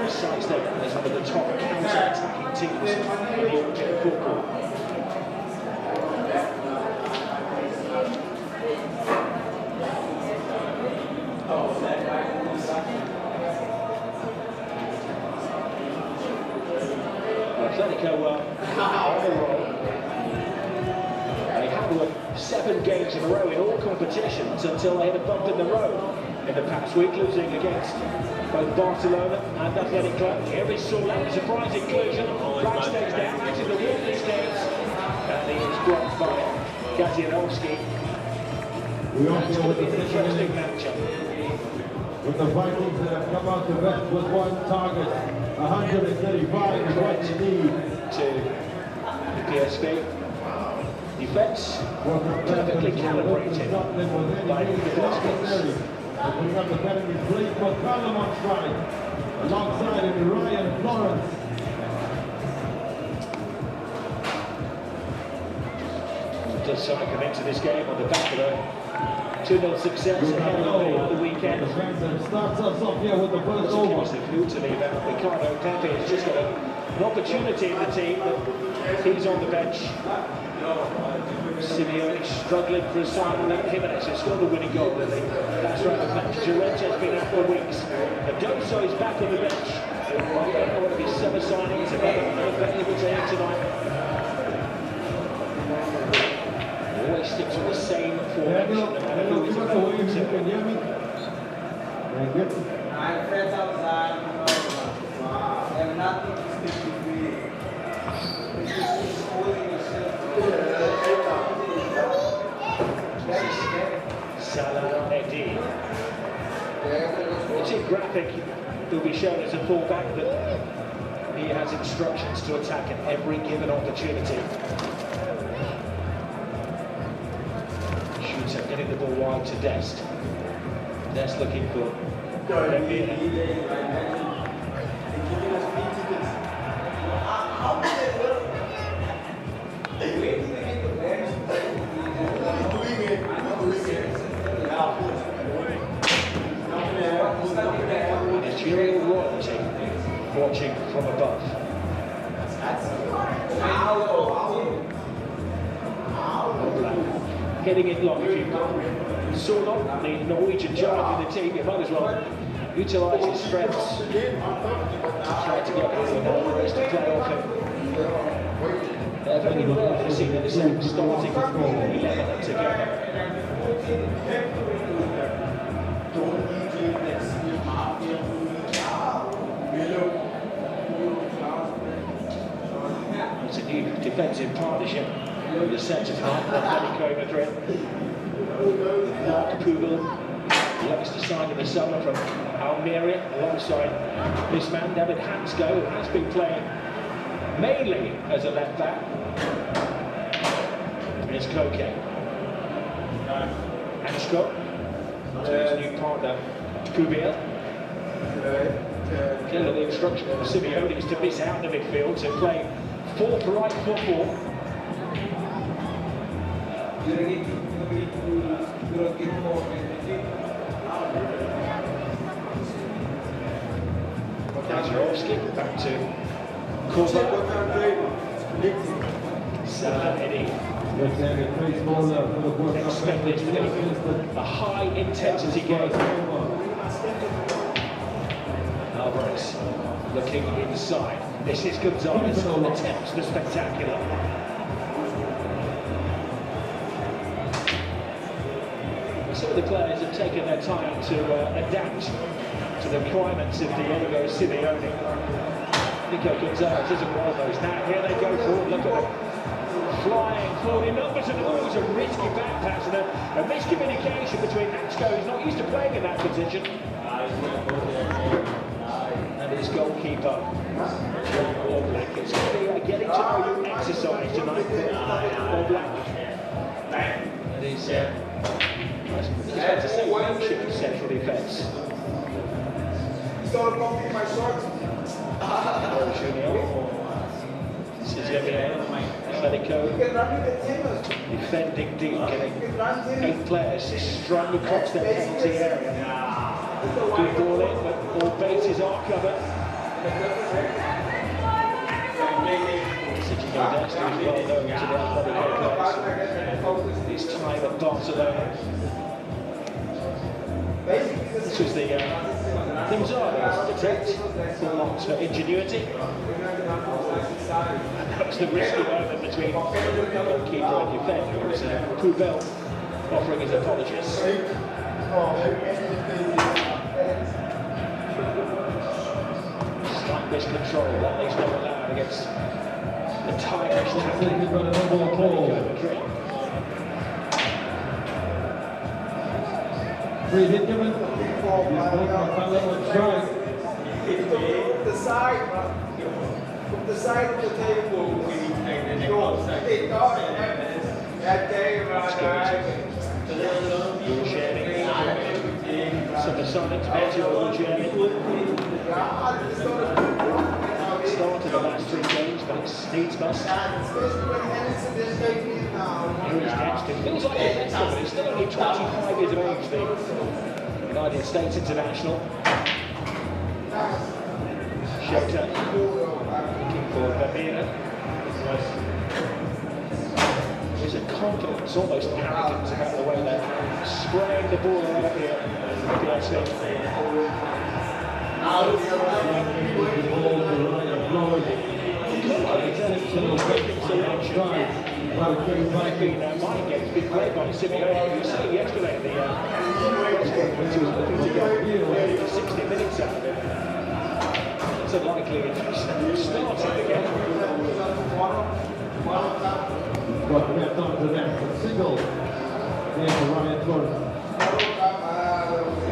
Besides them as one of the top counter-attacking teams in European football. Atletico on the roll. They have won 7 games in a row in all competitions until they had a bump in the road in the past week, losing against both Barcelona and Athletic Club. Here is Soula, a surprise inclusion. Flag stays down, out in the Wembley States, and he is blocked by Gazianowski. That's going to be an interesting matchup. with the Vikings that have come out the bench with one target. 135 is what you need. To the PSV. Defence perfectly calibrated by the Vikings. Putting up the penalty, Blake McCallum on strike, alongside him Ryan Florence. Does side come into this game on the back of a 2-0 success ahead of the weekend. Starts us off here with the first over. Gives the clue to me about Ricardo Pepe. Has just got an opportunity in the team, but he's on the bench. Simeone struggling for a side without Jimenez, who scored the winning goal, really. That's right, the match. Llorente's been out for weeks. Adoso is back on the bench. I don't know what of his summer signings are available to him tonight. Always sticks with the same formation, no matter who is available to him. My friends outside, they have nothing to stick with me. It's just exposing yourself. Salah Eddie. It's a graphic. He'll be shown as a fullback, but he has instructions to attack at every given opportunity. Shooter getting the ball wide to Dest. Dest looking for Lemina. Managerial royalty watching from above. Getting it long. If you've got Sorlock, the Norwegian giant in the team, you might as well utilise his strengths to try to get Alvarez to play off him. They've only rarely seen the same starting 11 together. It's a new defensive partnership in the centre tonight, Atletico Madrid. Mark Pugel, the youngster signed in the summer from Almeria, alongside this man, David Hansgo, who has been playing mainly as a left back. Here's Koke. Hansgo, to his new partner, Kubiel. Clearly the instruction from Simeone is to miss out in the midfield, to play forthright football. Kazarovski back to Korva. Salah Eddie. Expect this to be a high intensity game. Alvarez looking inside. This is Gonzalez. Attempts the spectacular. Some of the players have taken their time to adapt to the requirements of Diego Simeone. Nico Gonzalez isn't one of those. Now here they go forward. Look at them. Flying forward in numbers, and always a risky back pass and a miscommunication between Hansgo, who's not used to playing in that position, and his goalkeeper, Oblak. It's going to be a getting to know you exercise tonight for Oblak. It is, I was about to say, leadership in central defence. He's going to come in my shorts. This is Atletico defending deep, getting 8 players strung across their penalty area. Good ball in, but all bases are covered. Sergio Dest is well known to the Atletico players. His time at Barcelona. This was the Gonzalez attempt, full marks for ingenuity. And that was the risky moment between goalkeeper and defender. It was Pubel offering his apologies. Slight miscontrol, that leaves no allowed against the tigerish tackling of Atletico Madrid. Free hit given. The side, the side of the table. That game, So the silence better Germany. Started the last 3 games, but it's needs must. Here is Dexter. Feels like he's next but he's still only 25 years of age, the United States international. Shota looking for Vermeer. There's a confidence, almost arrogance about the way they're spraying the ball around here. PSV. Mind games been played by CPL. You said yesterday the press conference he was looking to get 60 minutes out of it. It's unlikely if he started again. Got left onto them. Single. Here's the Ryan Gordon.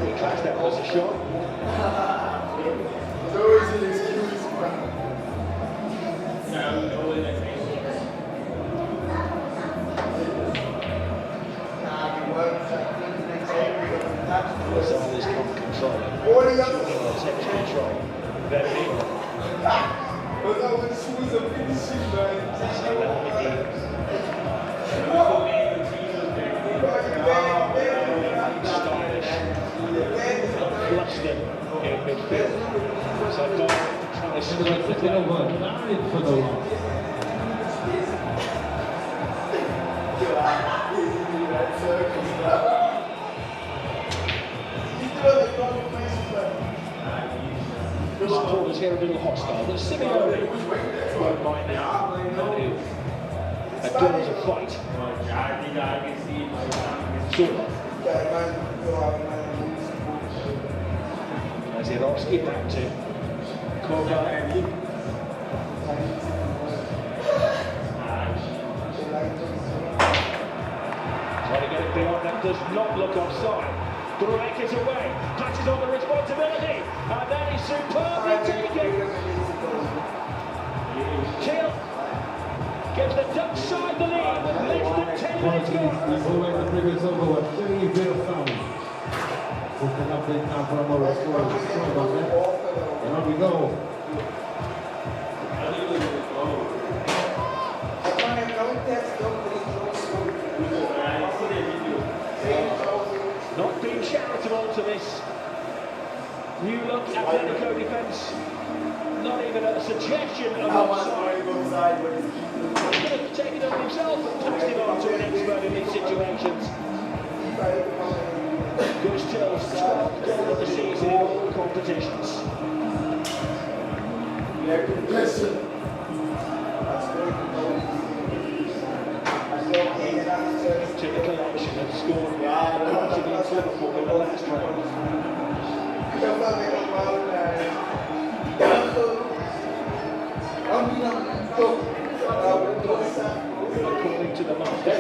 He classed that was a shot. It's always an excuse. Gonzalez can't control it. Takes control. Very But I would choose a finishing line. stylish, clustered in midfield. So Don trying to split the play. Over 9 for the loss. The supporters here a little hostile, but Simeone won't mind now. Adores a fight. Sula. Zieroski back to Koga. Trying to get it beyond that, does not look offside. Break is away, passes on the responsibility, and that is superbly taken. Chill gives the Dutch side the lead with less than 10 minutes gone. Like the previous over, what very bit of sound. Just an update now for a moment. Sorry about that. And on we go. Not being charitable to this new look Atletico defence. Not even a suggestion of offside. He could have taken it on himself and passed it on to an expert in these situations. Gustel's 12th goal of the season in all competitions. To the collection and scored quite against Liverpool in the last round. According to the master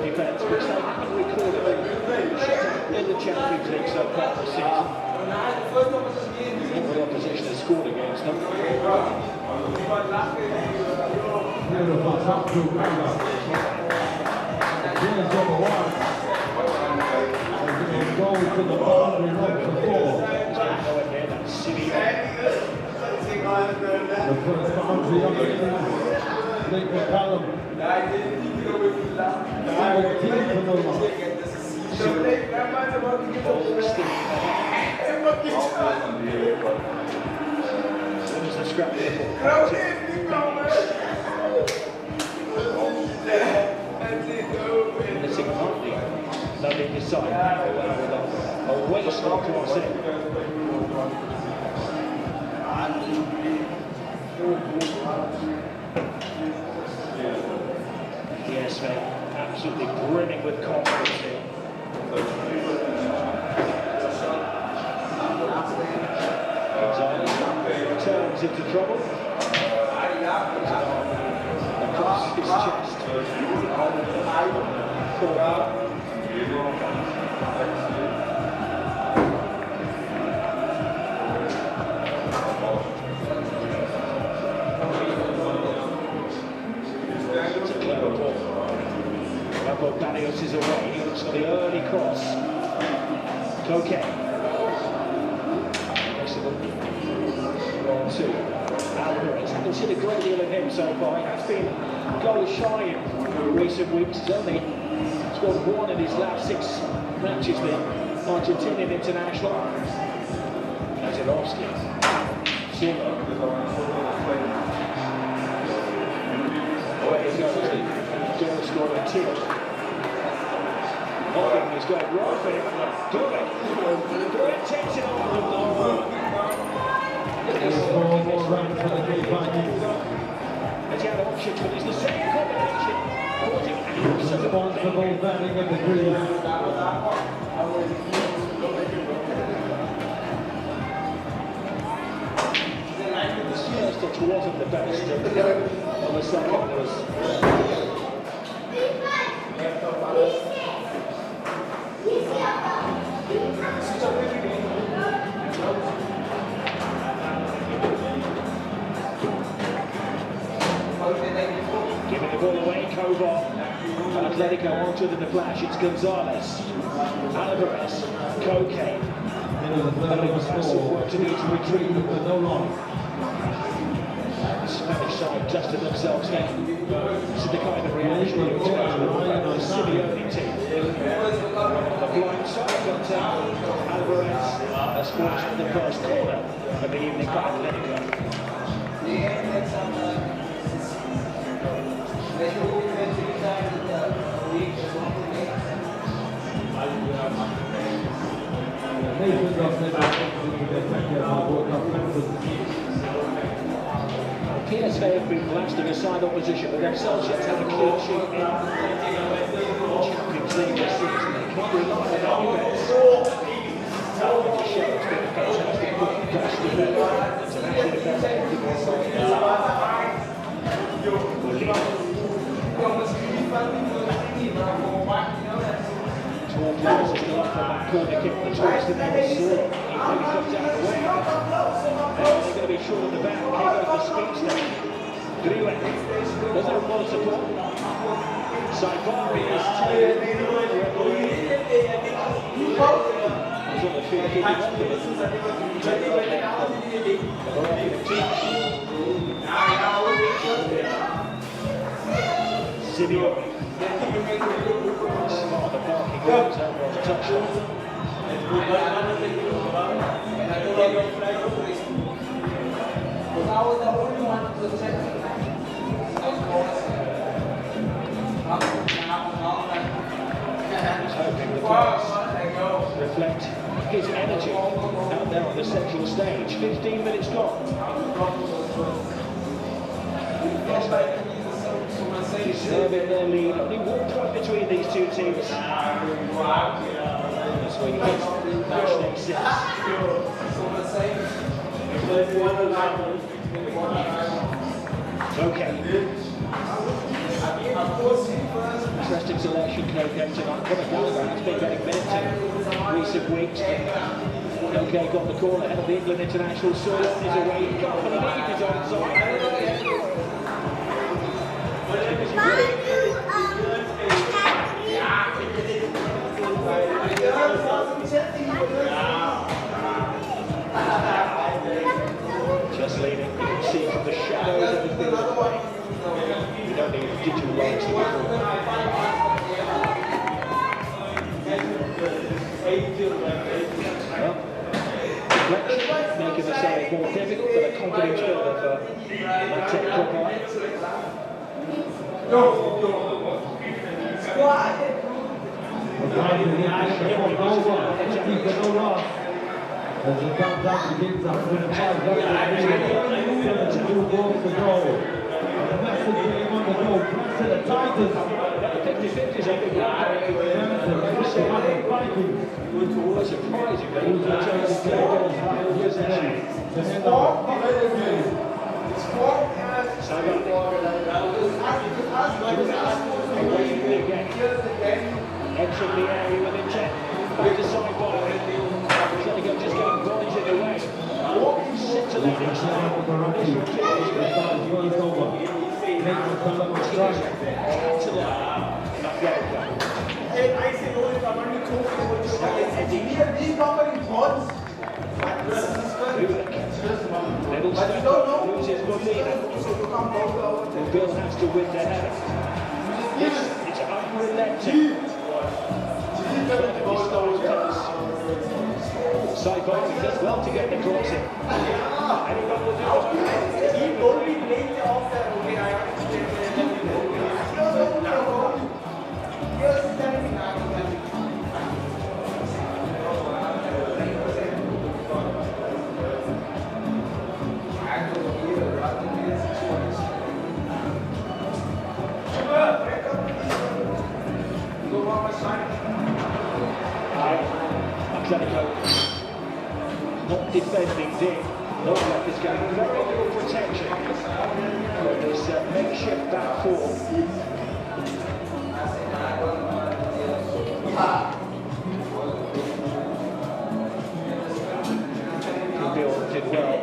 defence, which they haven't recorded in the Champions League so far this season. Every opposition has scored against them. Beautiful top to Ranga. Here's number 1. And go to the boundary line for 4. The first boundary on the Blake McCallum. 17 for the loss. There's a scrap little. Missing Huntley. Lovely decide. A waste not to offset. Yes, mate. Absolutely brimming with confidence here. Gonzalez turns into trouble. The cross is It's a clever ball. Rambo Barrios is away. He looks for the early cross. Koke. On to Alvarez. Haven't seen a great deal of him so far. He has been goal shy in recent weeks. He's only scored one in his last 6 matches, the Argentinian international. Mazinovsky. Silva. Away he goes. The goal scorer Teal. Holding is going right for him. Durek. Durek takes it on. There's 4 more runs for the Vikings. As he had options, but it's the same combination. Responsible batting of the crease. The first touch wasn't the best, and the second was. Giving the ball away, Kovar. Atletico onto the flash, it's Gonzalez. Alvarez, Koke. Work to do to retrieve but no loss. the Spanish side dusted themselves now. This is the kind of reaction you expect from the Simeone team. The blind side, but Alvarez has forced the first corner of the evening by Atletico. Nations of the World Cup members. PSV have been blasting aside opposition, but themselves yet to have a clean sheet in Champions League this season. They can't rely on that defence. It's been a fantastic book of Dutch defence. International defence. Tall players is the left back corner kick, the tallest in the Sora. He really comes out of the way. They're going to be short at the back. Here goes the speed step. Grillek. Does it want support? Saibari is taken. He's on the field keeping up with it. Simeone. Smart the parking goes over on the touchline. He's hoping the players reflect his energy out there on the central stage. 15 minutes gone. Deserving their lead. Only 1 point between these two teams. That's where you get match day 6. Okay. Interesting selection, Koke tonight. Conor Gallagher has been getting minutes in recent weeks. Koke got the call ahead of the England international. Sullivan is away. He can't believe his own side. Just leaving, you can see from the shadows of the field. You don't need digital lights to well, making the side more difficult, but a confidence builder for Matic Kopai. As he comes up against 105 72 goals to go. The massive game on the go. Press to the Titans. The 50-50s, I think, Vikings. surprisingly, Entering the area with intent. Back to side ball. Senegal just getting bodies in the way. Set to let it slide. Little step up, loses Godina. Bill has to win the header. It's unrelenting. Saibari does well to get the cross in. Anyone will do Atletico not defending deep. Novak is getting very little protection with this makeshift back four. Bill did well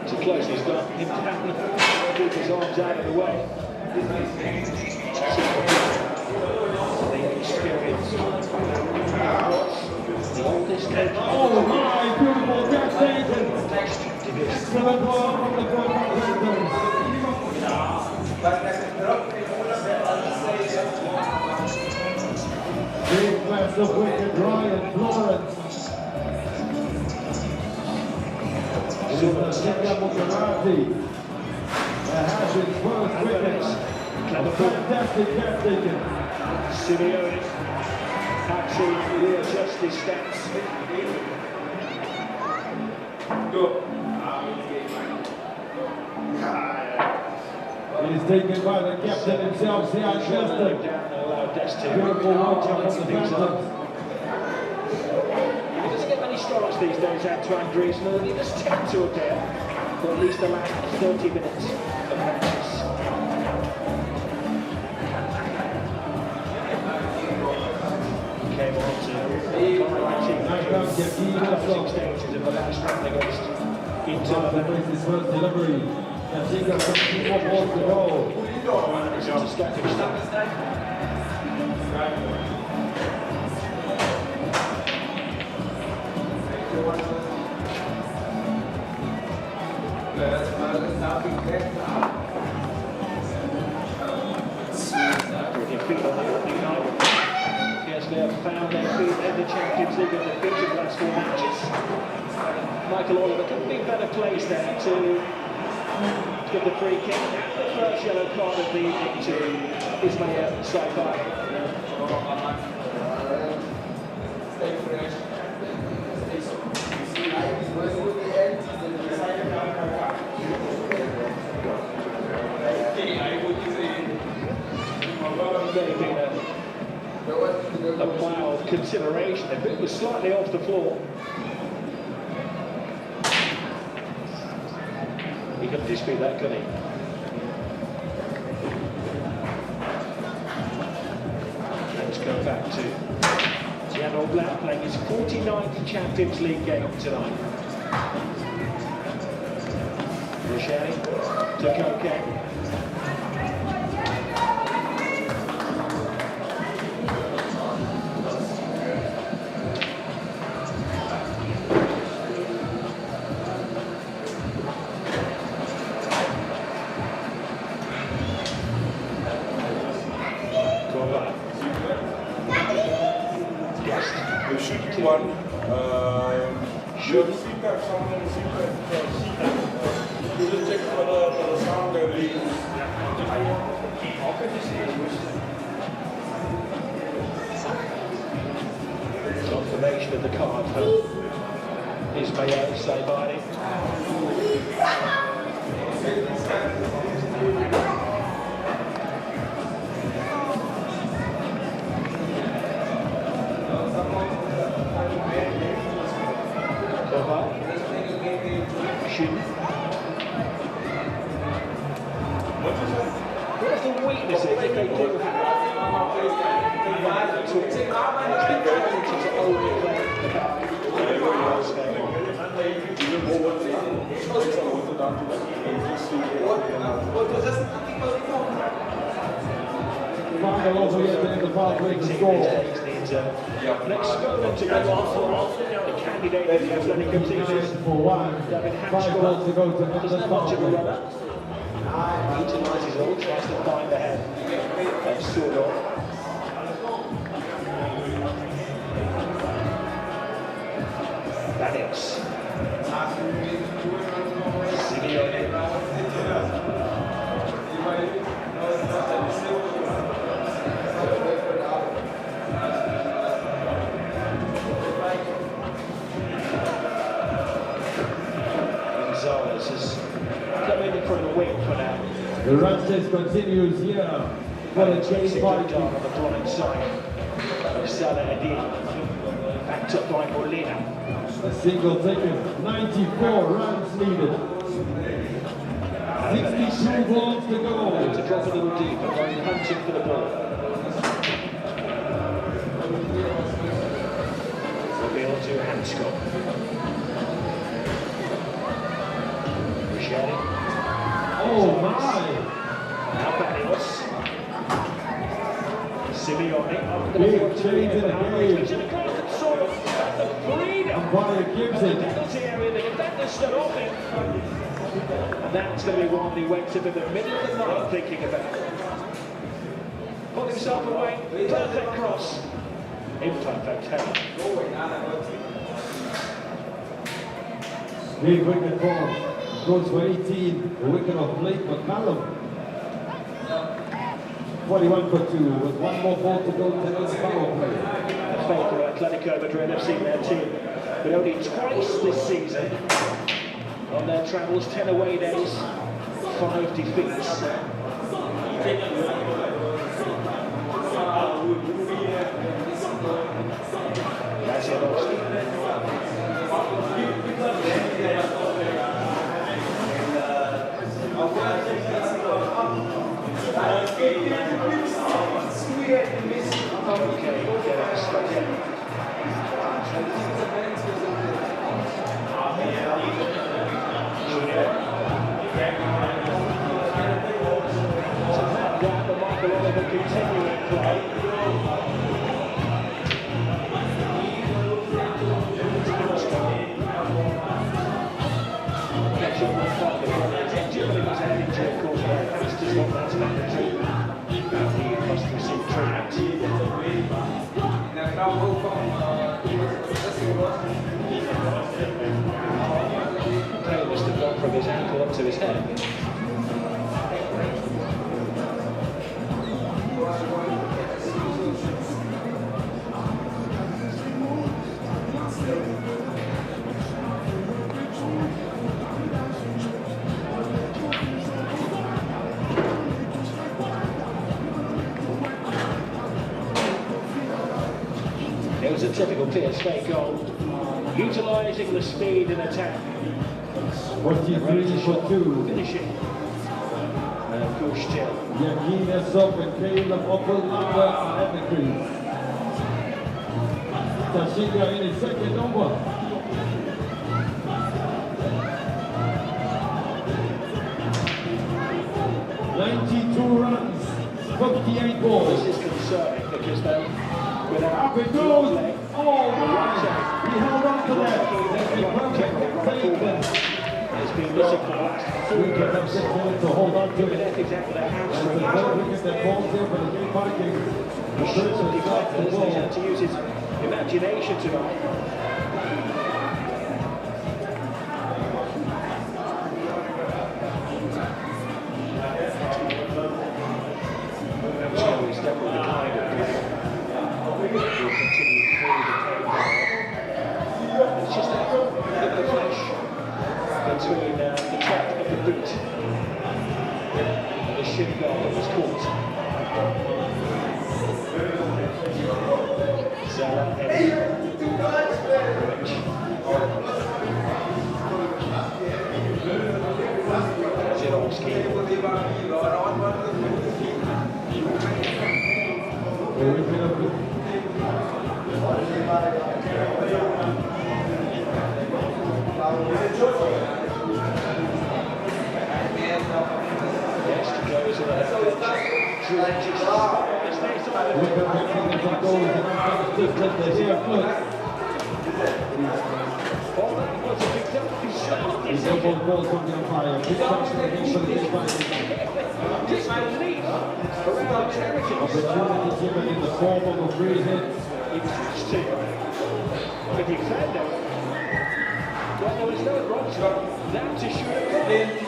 to close his down, him down, keep his arms out of the way. The experience. The oldest coach. Oh my, beautiful catch taken. 7-12 from the goal. Big glass of wicked Ryan Florence. It is the Kenya Mukarati. That has his first wicket. A fantastic catch taken. Simeone had to readjust his stance. It is taken by the captain himself, Sian Chester. Beautiful work from the Phantoms. He doesn't get many starts these days, Antoine Griezmann. He does tend to appear for at least the last 30 minutes of matches. Came on to stages of the last round against Inter. His first delivery. And he got 24 balls to go. It's a static start. Yes, they have found their feet in the Champions League and defeated the last 4 matches. Michael Oliver could be better placed there to give the free kick and the first yellow card of the evening to Ismail Saibari. A mild consideration. If it was slightly off the floor, he couldn't dispute that, could he? Let's go back to Jan Oblak playing his 49th Champions League game tonight. Rocher to Koke. Confirmation of the card for Ismail Saibari. Final over yet in the pathway to score. Needs an exponent to go on for the candidate of the athletic team is For one, David 5 goals to go to Doesn't Anderson have much of a Pathway. runner. Utilises all, tries to find the head of Sordor. Daniels. Simeone. Gonzalez has come in for the wing for now. The run chase continues here for the Chase Vikings. On the blind side of Salah Eddin. Backed up by Molina. A single taken, 94 runs needed. 62 balls to go. To drop a little deeper, going hunting for the ball. Reveal to Hanskop. Richard. Oh my! Now Daniels. Simeone. Big change in the game. Umpire gives it. Penalty area, the defender stood off him. And that's going to be one he wakes up in the middle of the night thinking about. Pulled himself away, perfect cross. Imperfect header. Big wicket ball. Goes for 18. The wicket of Blake McCallum. 41 for 2 with one more ball to go to the power play. A fault for Atletico Madrid have seen their team, but only twice this season on their travels, 10 away days, 5 defeats. Continuing play. Player must have gone from his ankle up to his head. It was a typical PSV goal, utilising the speed in attack. 43 for 2. Finishing. Gushtil. Yakina Sop and Caleb Opelnumber are at the crease. Tashiga in his second number. runs, 58 balls. This is concerning because they're without Up it goes. Oh my! He held on to that. That's the perfect taken. It's been missing for the last 4 We get them set to hold on to it. exactly their As the hamstring. third wicket that falls in for the Vikings. The first one starts the He's ball. had to use his imagination tonight. He's definitely the kind of player who will continue through the game. It's just a bit of a flash between the track of the boot and the shin guard that was caught. Salah heading. It's Look at the fingers of goals and just let the hair flip. He's double ball from the umpire. Big touch for the Vikings. disbelief around the territory. Opportunity given in the form of a free hit. He was used to the defender. Well, there was no Robson. That to shoot it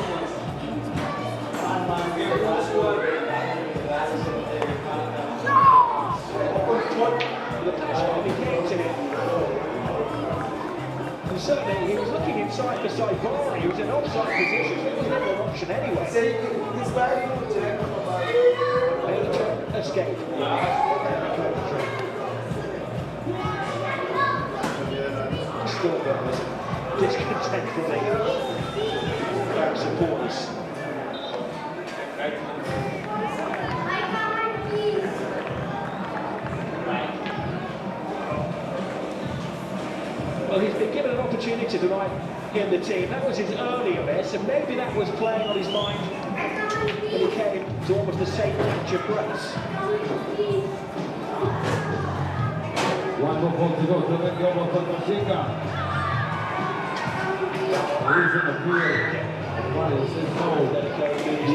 the pass came to him. And certainly he was looking inside the Saibari. He was in offside position. There was never an option anyway. Escape. Still there was discontent from the supporters. Well, he's been given an opportunity tonight in the team. That was his earlier miss, and maybe that was playing on his mind when he came to almost the same match of brace. One more ball to go to let go of Tashinga. He's in the field. Mario says no. The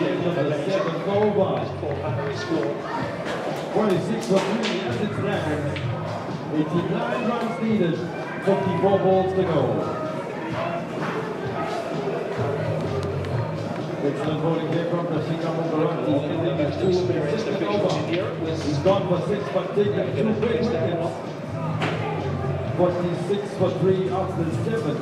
end of the seventh over. 26 for 3 as it's now. 89 runs needed. 54 balls to go. Excellent bowling here from Tashinga Mugarati. He's gone for 6 but taken 2 quick wickets. 46 for 3 after 7.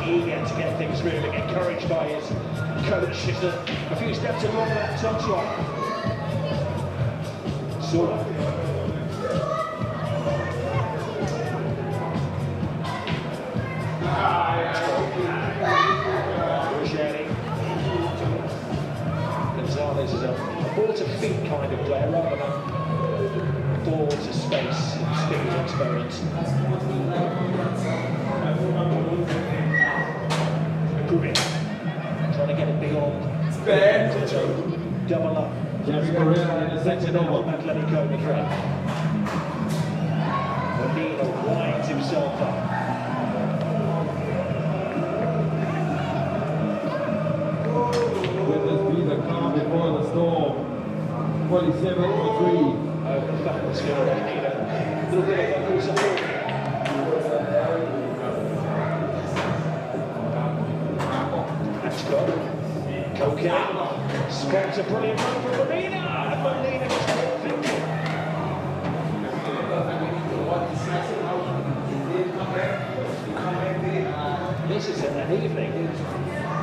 Eager to get things moving, encouraged by his coach. Just a few steps along that touch line. Sula. Gonzalez is a ball to feet kind of player rather than a ball to space and speed experience. Trying to get it beyond. Double up. Jasper in the second over. Atletico Madrid. Medina winds himself up. Will this be the calm before the storm? 47 for 3. Over the battlefield, they need a little bit of local support. Cocaine spots a brilliant run from Medina, and Medina is perfect. This is an evening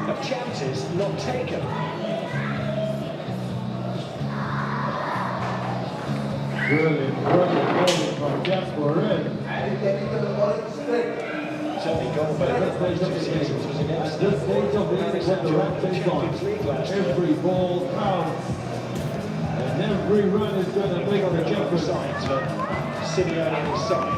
of chances not taken. Brilliant bowling from Jasper Red. Certainly goal by the first 2 seasons was against At this stage of the innings when the run takes on, every ball counts. And every run is going to make the difference. Signs for Simeone and his side.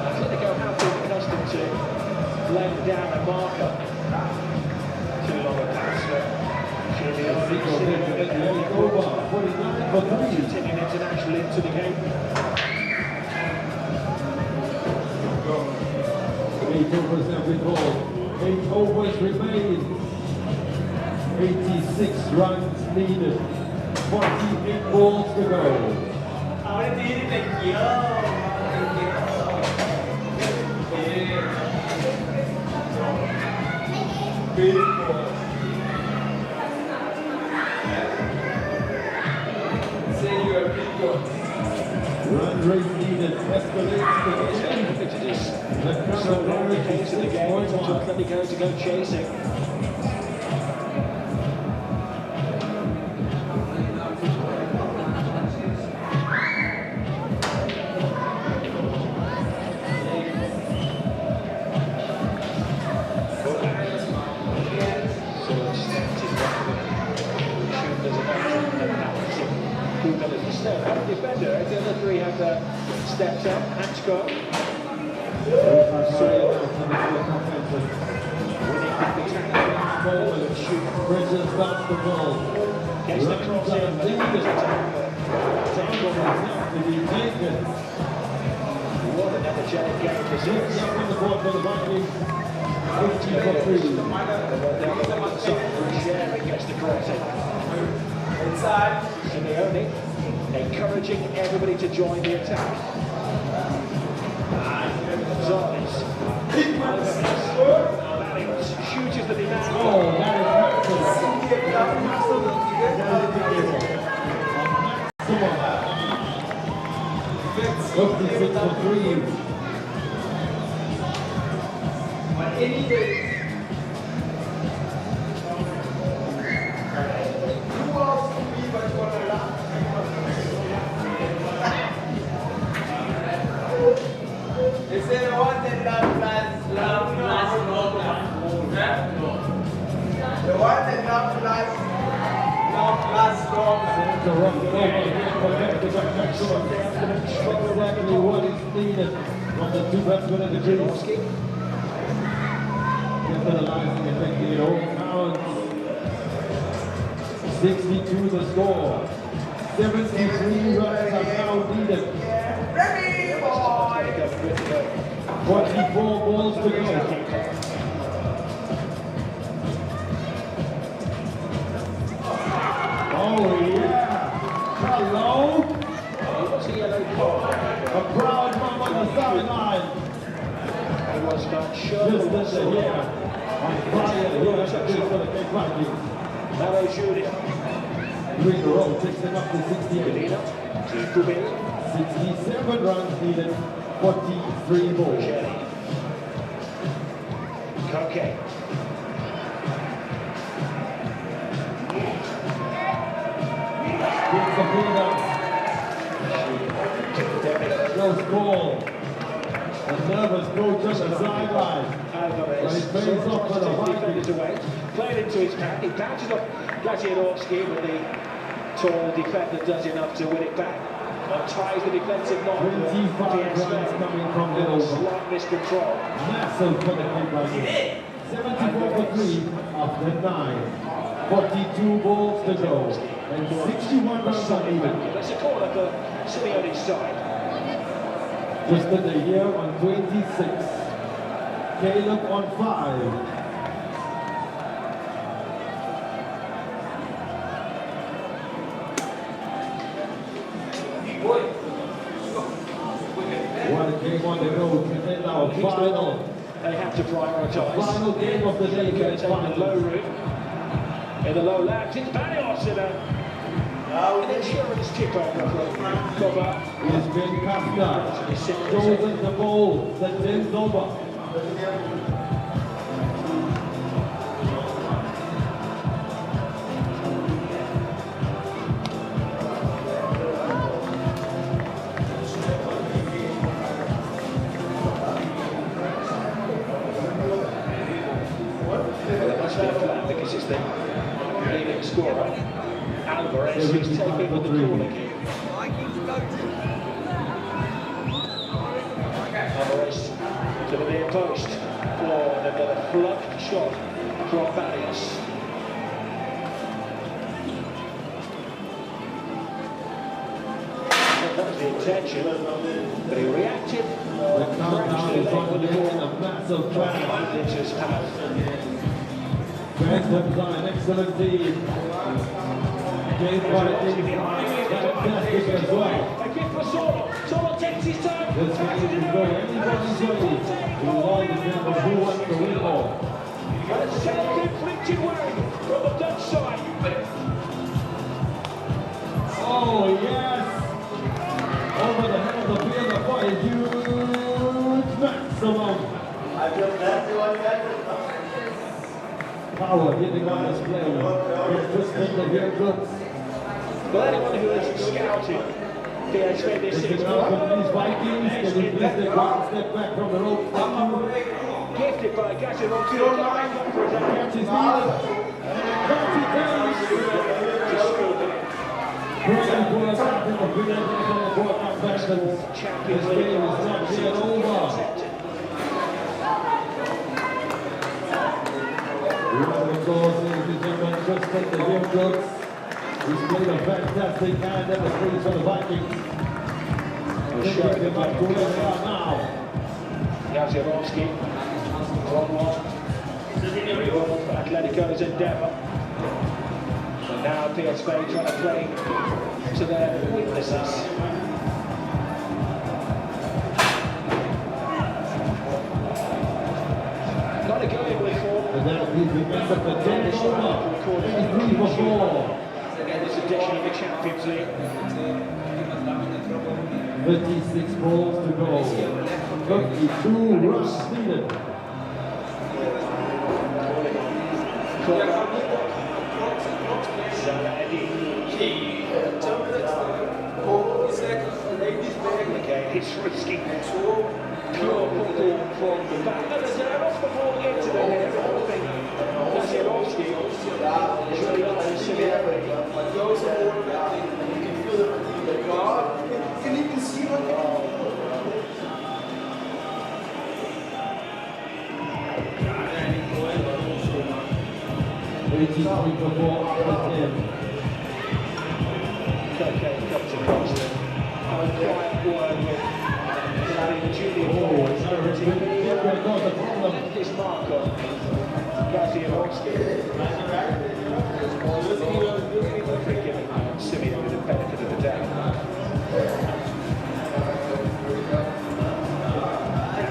Atletico have been accustomed to laying down a marker. Too long a pass for Giuliani. Over 49 for 3. Continuing international into the game. 8 overs every ball. 8 overs remain. 86 runs needed. 48 balls to go. Run rate needed escalates to the end. The current average is 6.1. Atletico to go chasing. said, one defender, the other three have stepped up. Hatchcock. Bridges back the ball. Gets the cross in. To be taken. What another giant game this is. Up on the board for the Vikings. 50 for 3. Sherry gets the cross in. Inside. Simeone encouraging everybody to join the attack. Gonzalez. Alvarez shoots the demand. Oh, that is maximum. 56 for 3. Any day. They say the one that love lasts long. The one that love lasts long. The rock over exactly what is needed from the two batsmen of the team. Capitalizing and making it all count. 62 the score. 73 runs are now needed. Ready, boy! 44 balls to go. Oh yeah! Hello! What's a yellow card? A proud mum on the sideline. He was not sure. Just as a year. On fire here at the field for the Cape Vikings. Hello, Julia. 3 in a row takes them up to 68. Medina to Kubil. 67 runs needed. 43 balls. Sherry. Koke. Gets the field Close call. A nervous coach on the sideline. Alvarez. But he pays off for the defenders Vikings. away. Played into his path. He bounces off Glazierovski, but the tall defender does enough to win it back. Ties the defensive knot. 25 runs coming from the over. Slight miscontrol. Massive for the Cape Vikings. 74 for 3 after 9. 42 balls to go. And 61 runs are needed. That's a corner for Simeone's side. Just in the year on 26. Caleb on 5. One game on the go to end our final. They have to prioritise. Final game of the day. Going to take the low route. In the low left, it's Barrios in an insurance tip over from Cover. He's been Kafka. Chosen the ball that ends over. Because it's the leading scorer. Alvarez is taking with the corner kick. Alvarez to the near post for another fluffed shot from Barrios. That was the intention, but he reacted. The countdown is on the ball. A massive plan. Into his path. Phantoms are an excellent team. Cape Vikings, fantastic as well. A kick for Solo. Solo takes his time. This game is going anybody's way. It will all depend on who wants to win ball. And a self-inflicted wound from the Dutch side. Oh, yes! Over the head of the field for a huge maximum. Power hitting on display. It's twisting the here goods. Well, anyone who has scouted PSV this Is it season, now from these Vikings? Can we please take one step back from the rope? gifted by Gajarov to Catch is needed. Catch it down. Brilliant for us in the Champions This League game is not yet over. Round of applause, ladies and gentlemen. Just take the real goods. He's played a fantastic hand at the crease for the Vikings. Taking them up to where they are now. Jazirovsky, 1-1. Atletico's endeavour. And now PSV trying to play to their weaknesses. Got to go in with four. And that is the end of the game over. 3 for 4. This edition of the Champions League. 36 balls to go. 52 runs needed. Okay, it's risky. Pure football from the back. And there's an off the ball into the head. Jazirovsky is really on the Simeone. You can even see what 83 for 4 after 10. Okay, comes across them. Have a quiet word with the junior forwards. This mark on Jazirovsky. Giving Simeone the benefit of the doubt.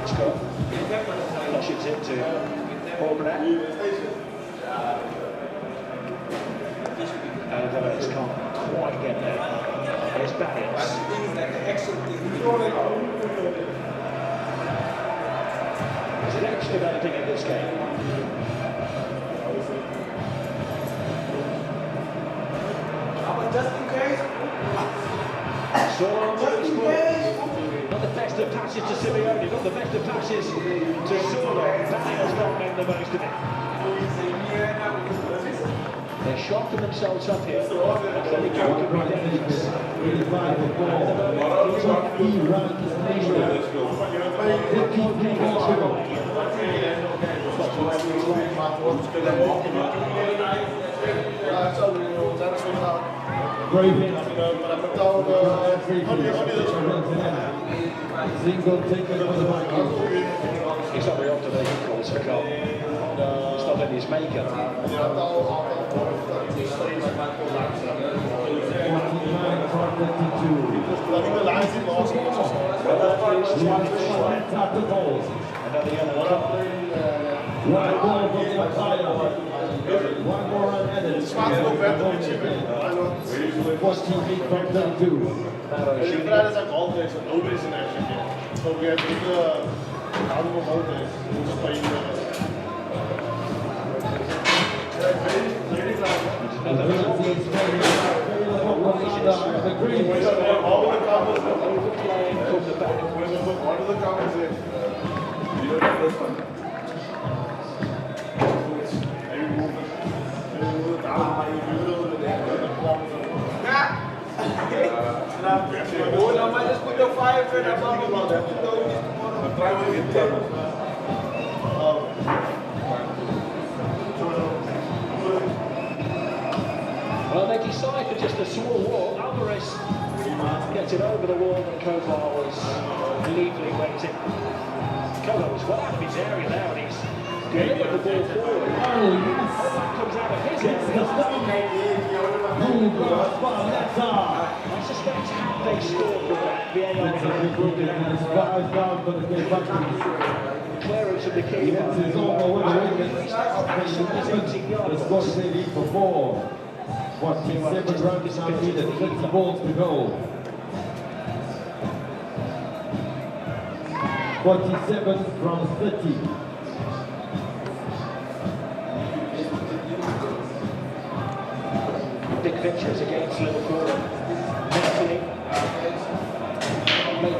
Scott flushes it to Horvath. And Alvarez can't quite get there. There's Barrios. There's an edge developing in this game. just in case. Not the best of passes to Simeone, not the best of passes to Solo. Barrios not made the most of it. They're shocking themselves up here. Clearly could be dangerous. 85 for 4. He runs his nation. 53 balls to go. Great hit. Single taken for the Vikings. He's not very often that he calls for goal. It's not in his makeup. 49 for 52. Another yellow card. One goal for the umpire. One more unadded. 48 from 32. Just put the fire and Well, they decide for just a small walk. Alvarez gets it over the wall, and Kovar was legally waiting. Kovar was well out of his area there, and he's delivered the ball forward. That comes out of his area. I suspect had they scored from that, VAR would have broken out. Clearance of the keeper. The score is 8 for 4. 47 runs now needed, 50 balls to go. 47 from 30. Big pictures against Liverpool. Mentally,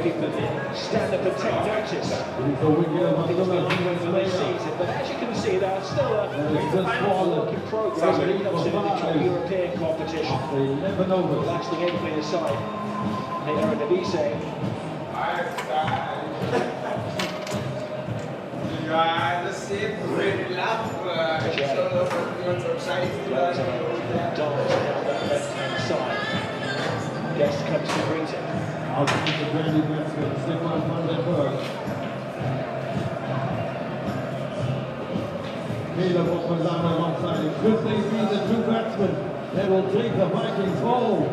people stand up and take notice He's a wicked of this player. season. But as you can see, there's still a It's just fallen. work in progress when it comes to the European competition. 11 overs. Lasting everything aside. They are in the B-say. Dance down that left-hand side. Guest comes to greet him. Out to the Brandy batsman, Stefan van den Berg. Caleb Oppenheimer alongside him. Could they be the two batsmen that will take the Vikings home?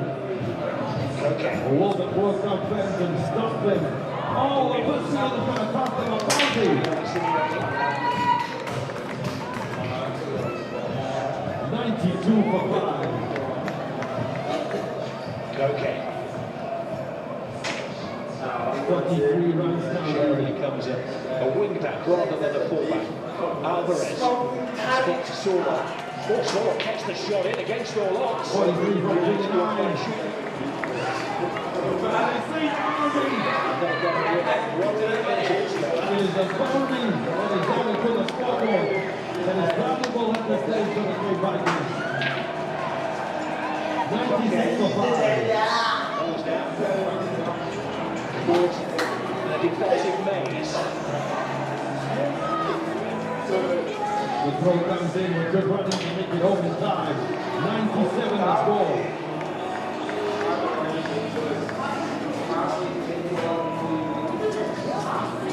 Okay. Or will the World Cup fans and stop them? Oh, a whistle is going to cost them a bounty. 92 for 5. Okay. 43 runs down. Surely comes a wing back rather than a fullback. Alvarez spots Sora. Sora gets the shot in against all odds. 43 from 29. It is a boundary that is added to the scoreboard that is valuable at this stage for the Great Vikings. 96 for 5. Goes down towards the defensive maze. The throw comes in with good running to make it home in time. 97 the score.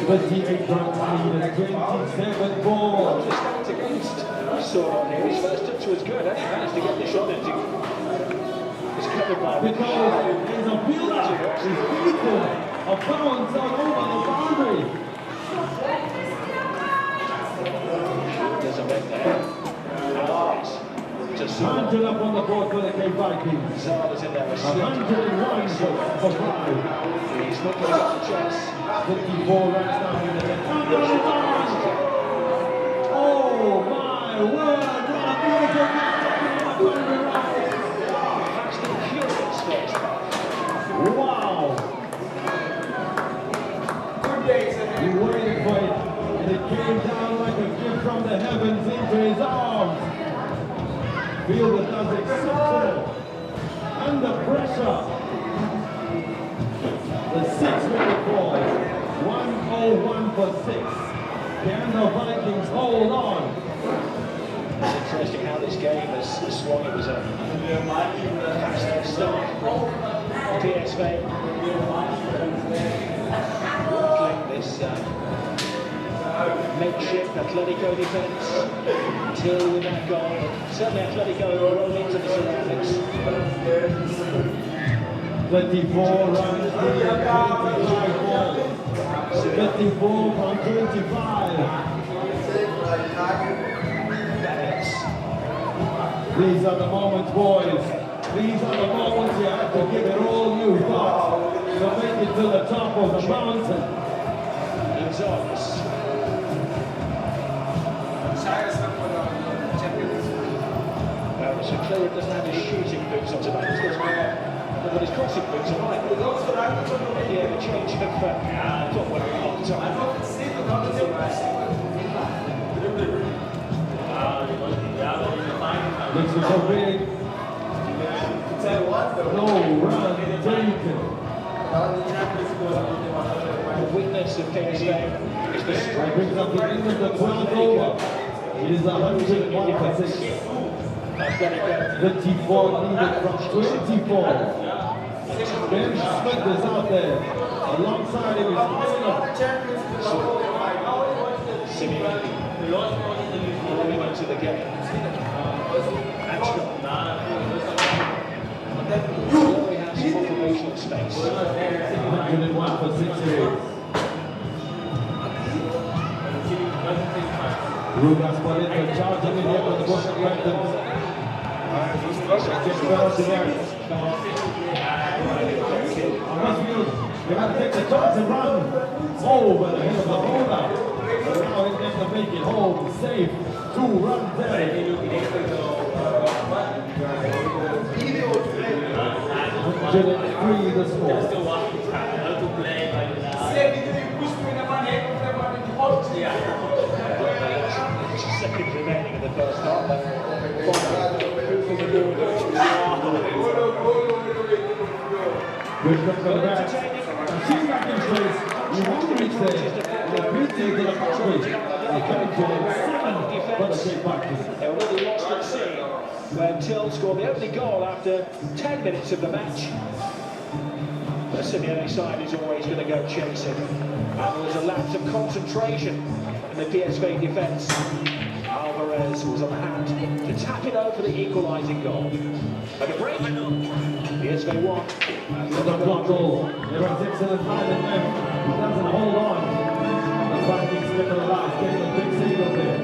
Twenty-eight runs lead and 27 balls. The stance against Sora here. His first touch was good and he managed to get the shot into. It's covered by Because there's a fielder is beaten. A bounce all over the boundary. There's a bet there. Alvarez to Sora. 100 up on the board for the Cape Vikings. Zala's in there. 101 for 5. He's not going off the chest. 54 runs down in the net. Oh my word! What a beautiful catch! That's the curious first half. Wow! He waited for it, and it came down like a gift from the heavens into his arms. Fielder does exceptional. Under pressure. The 6-wicket ball. 101 for 6. Can the Vikings hold on? It's interesting how this game has swung. It was a fantastic start from PSV. Rattling this makeshift Atletico defence till with that goal. Certainly Atletico rolled into the surroundings. 24 runs, 25 balls. 54 from 25. These are the moments, boys. These are the moments you have to give it all you've got to make it to the top of the mountain. Gonzalez. Well, so clear it doesn't have his shooting boots on tonight. It's got his crossing boots on right. Yeah, the change of footwear at half time. This is so big. No run taken. The weakness of PSV is the That strength brings up the end of the 12th over. It is 101 for 6. 54 needed from 24. Ben Smith is out there. Alongside him is Taylor. Simeone into the game. He has some operational space. 101 for 6 years. Rugas Palinka charging in here for the Boston Raptors. Just well to there. Westfield, they got to take the chance and run. Over the head of the bowler. Now he gets to make it home safe. 2 runs there. 103 the score. Seconds remaining in the first half. Proof in the board. Good look for the back. She's back in place. You want to reach there. The beating to the passage. The Vikings 7 for the St. Vikings. They were really lost at sea when Till scored the opening goal after 10 minutes of the match. The Simeone side is always going to go chasing. And there was a lapse of concentration in the PSV defence. Alvarez was on hand to tap it over for the equalising goal. Like a break. PSV 1. The block goal. There was excellent line and left. He doesn't hold on. The Vikings slip of the last, getting a big single there.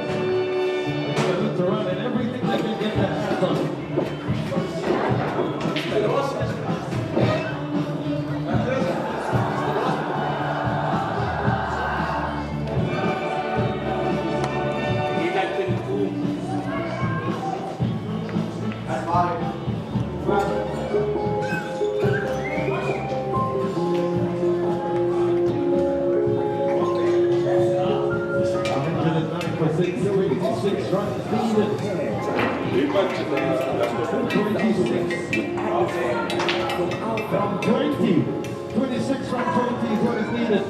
They're going to look to run and everything they can get their hands on. Six runs needed. 26 from 20 is what is needed.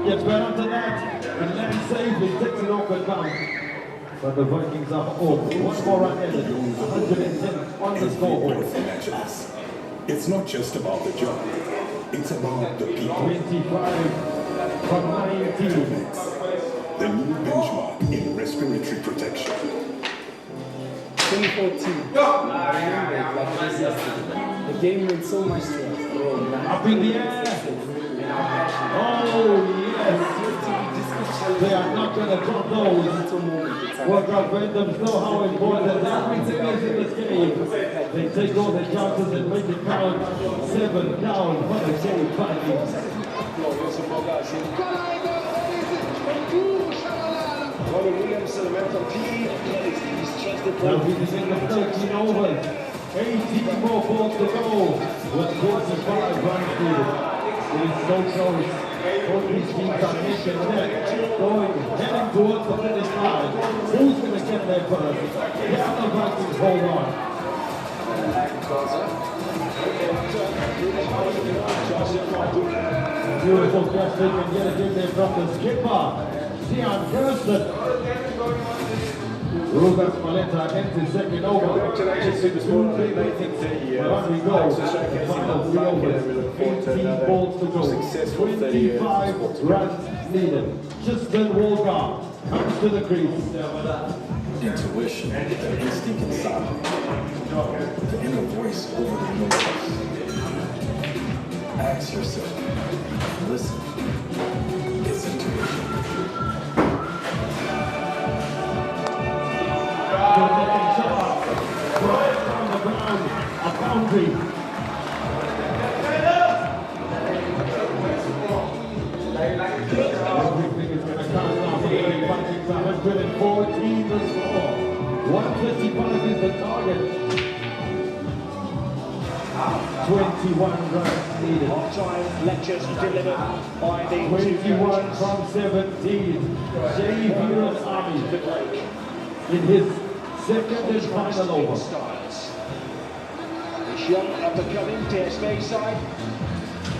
Gets right onto that and lands safely, takes it off and down. But the Vikings are over. One more run added. 110 on the scoreboard. It's not just about the job. It's about the people. 25 from 19. The new benchmark in respiratory protection. 2014. Like this yesterday. The game made so much sense. Up in the air. Oh, yes. They are not going to drop those. World Cup Phantoms know how important everything is in this game. They take all the chances and make it count. 7 down for the St. Vikings. Robert Williams, the man from P. He's trusted Now he's in the 13 overs. 18 more balls to go. With 45 runs needed. It is so close. Both these teams are neck and neck. Heading towards the finish line. Who's going to get there first? Can the Vikings hold on? Beautiful catch, they can get it in there from the skipper. Dion Kirsten. Ruben Maleta enters second over. Congratulations to the sport. I think On we go. The final 3 overs. 18 balls to go. 25 runs needed. Justin Wolgar comes to the crease. Intuition, the instinct inside, the inner voice over the noise. Ask yourself, listen, it's intuition. Good looking shot. Right on the ground. A boundary. Everything is going to count now. The Vikings 114 the score. 155 is the target. 21 runs needed. Half-time lectures delivered by the 21 from 17. Xavier Army the break. in his second and final over. Styles. This young up-and-coming PSV side.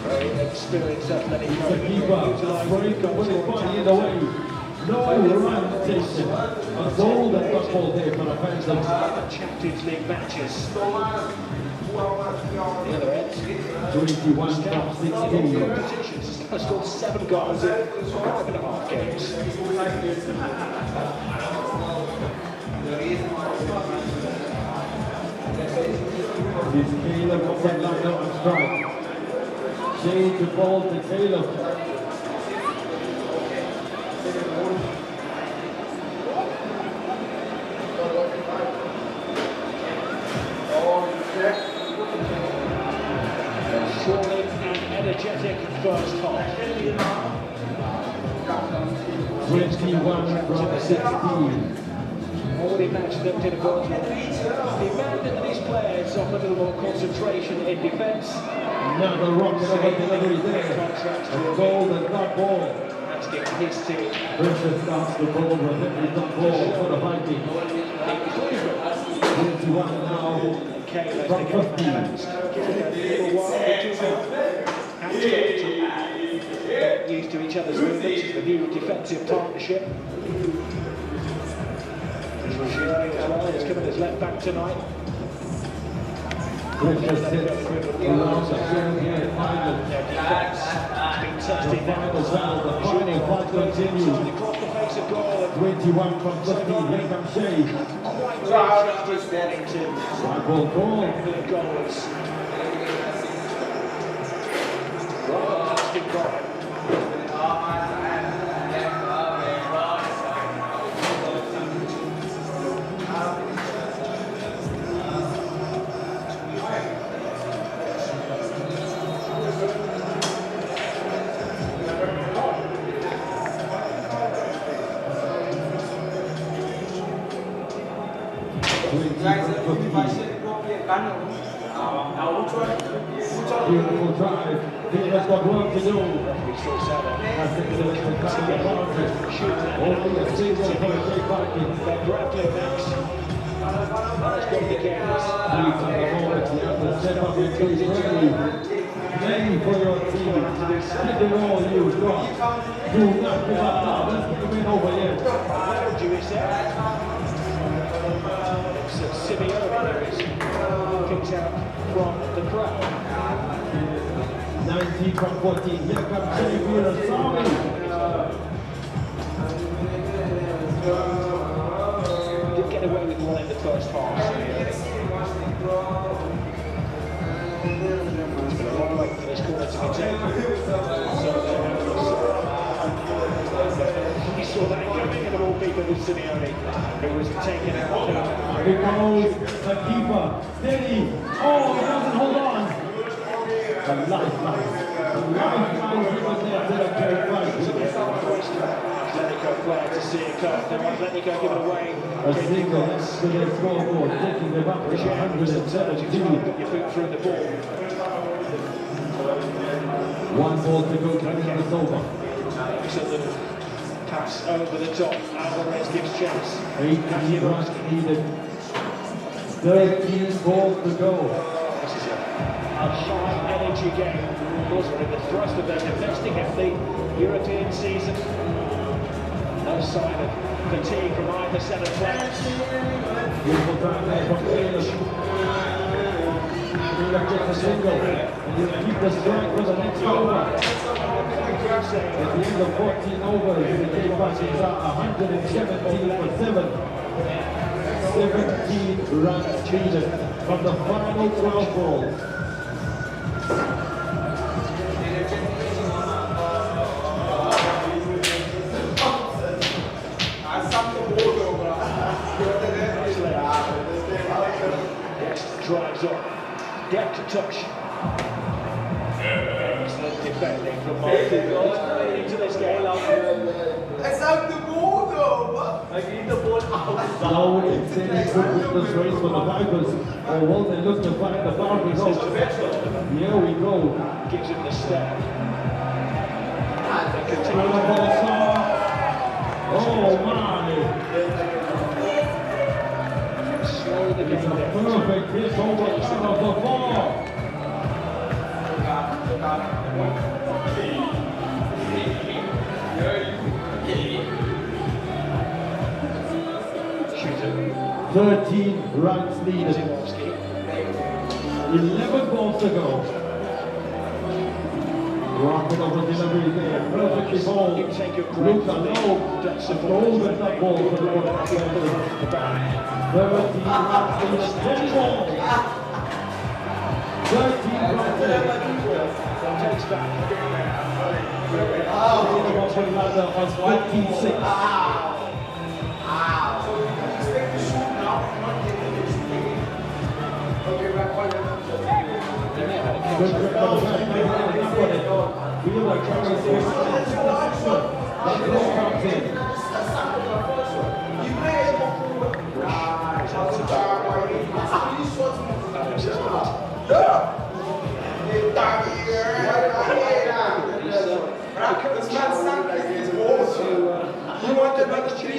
Very experienced athletic. The keeper break up with his body in the way. No run taken. A goal that got called there for the Phantoms. Champions League matches. The other end. 21 from 16. Positions. Has scored 7 goals in 5.5 games. It's Caleb from that line out on strike. Change the ball to Caleb. Solid and energetic first half. 21 from 16. Already matched them to the goal. Demanded that these players offer a little more concentration in defence. Another rocket over delivery there. A goal that got ball. asking his team. Pressure starts to go over. It's the ball for the Vikings. 21 now. Kane as they go for hands. Give it a little while. Hands got to get used to each other's movements. It's the new defensive partnership. There's Ruggieri as well. He's coming as left back tonight. Pressure sits around the field here at Pinelands. Their defence has been tested now. The final fight continues. Across the face of goal. 21 from 15. Here comes Shea. Quite readjusted wanting to Ball goal. for the goals. Lasting goal. Beautiful drive. He's got work to do. We still saw that. That's the boundary. Only a single for the Vikings. They're grappling next. Let's go again. These are the moments you have to step up and be ready. Ready for your team. Give it all you've got. Do not give up now. Let's get the win over here. Well, do we say? It's Simeone there is kicked out from the crowd. 19 from 14. Here comes Jay Sami. Did get away with one in the first half. It's been a long way for this corner to be taken. You saw that coming, and of all people with Simeone, who was taken out. Here goes the keeper. Steady. Oh, he doesn't hold on. The lifeline. The lifeline he was there to the Kerry Atletico player to see it cut. Now Atletico give it away. A single to their scoreboard, taking them up to 117. Put your foot through the ball. One ball to go to Minnesota. Excellent pass over the top. Alvarez gives chance. 18 runs needed. 13 balls to go. This is a high energy game. Of course, we're in the thrust of their domestic athlete European season. No sign of fatigue from either set of players. Beautiful time there from Taylor. Taylor gets a single. And he'll keep the strike for the next over. At the end of 14 overs, the Cape Vikings are 117 for 7. 17 runs needed from the final 12 balls. Drives on. Depth to touch. Excellent defending from Mark. He's playing into this game. Now it's in good with this race for the Vipers. Or will they look to find the boundaries out? Here we go. Gives him the step. They Oh continue my! slow the It's a game down. perfect hit over top of the ball. Shooter. 13 runs needed. 11 balls to go. Rocket over delivery there. Perfectly ball. You take your Looks breath. low. Golden up ball for the North. 13 runs needed. 10 balls. 13 runs needed. Takes back. On 26. Good grip on the back, Wheeler carries this. That ball comes in.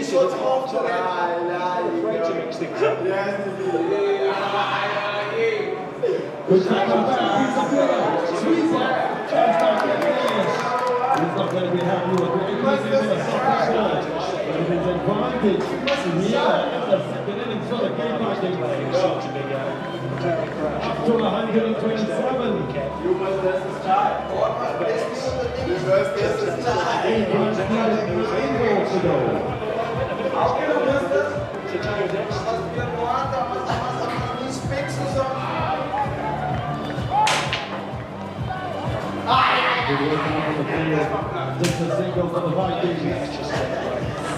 this is at half time. Afraid to mix things up. Good tackle back, he's a player. Sweeper. Chance not to finish. He's not going to be happy with it. He's going to give it a soft goal. But it is advantage here at the second innings for the game backing. Up to 127. You must test this time. You must test this time. 8 runs needed, 9 balls to go. How can I miss this? To take next. Must be a Moanda, must speaks or something. Good work on the field. Just a single for the Vikings.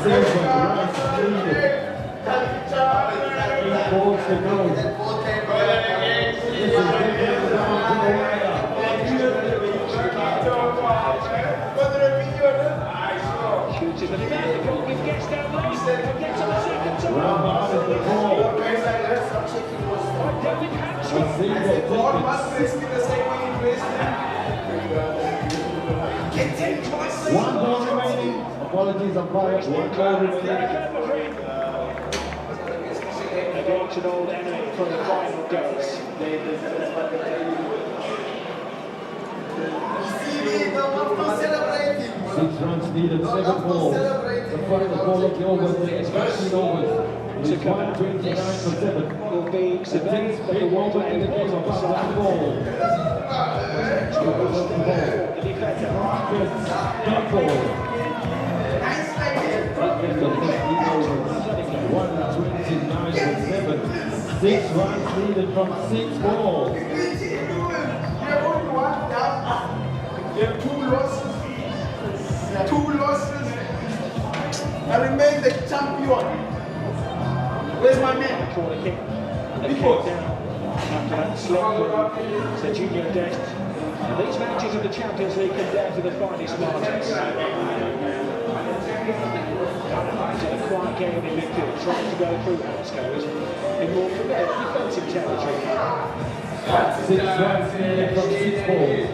7 runs needed. 8 balls to go. This is getting down to the wire. Shoots in the middle, the goalkeeper gets down late, and gets on the second time. Round behind is the ball. David Hanson. A single 1 ball remaining. Apologies, umpire. 1 ball remaining. Against an old enemy from the final days. 6 runs needed, 7 balls. The final ball of the over is 15 overs. It is 129 for 7. Will be The surveyed, tenth but big it won't over in the game of one ball. The defender. Dot ball. 129 for 7. 6 runs needed from 6 balls. Two losses. I remain the champion. Where's my man? Corner kick. And kick down. After that slip from Serginho Dest. And these matches of the Champions League come down to the finest margins. It's a quiet game in midfield, trying to go through Hansco's in more defensive territory. 6 runs needed from 6 balls.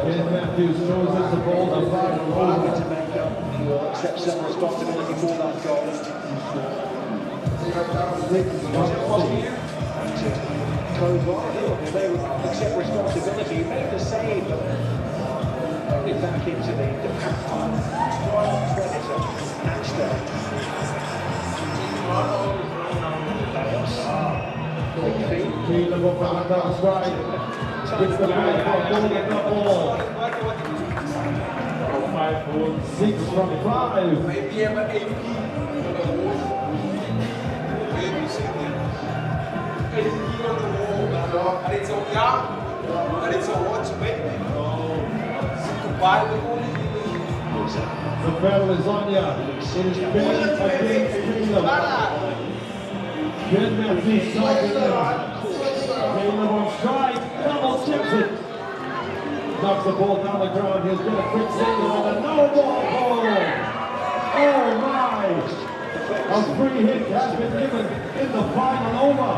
Ben Matthews throws us the ball to final over. To make up, he will accept some responsibility for that goal. 6 runs. Kovar, they would accept responsibility. He made the save, but it back into the predator, Hamster. Quick feet. Caleb up on the outside. Gets the ball for goal at the ball. 6 from 5. Maybe I'm an AP. It's a young, and it's a watch, baby. To buy the movie. The battle is on ya. It is Ben against Caleb. Ben Matthews striking there. Caleb on strike. Double chips it. Knocks the ball down the ground. He's got a quick single and a no ball goal. Oh my. A free hit has been given in the final over.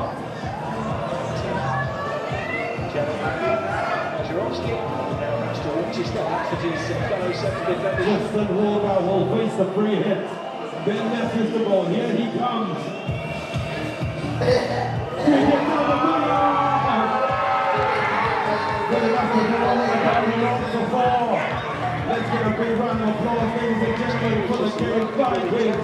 Justin Walker will face the free hit. Ben Matthews the ball. Here he comes. Free hit down the middle. Good enough to get all the batting off the ball. Let's get a big round of applause, ladies and gentlemen, for the game Vikings.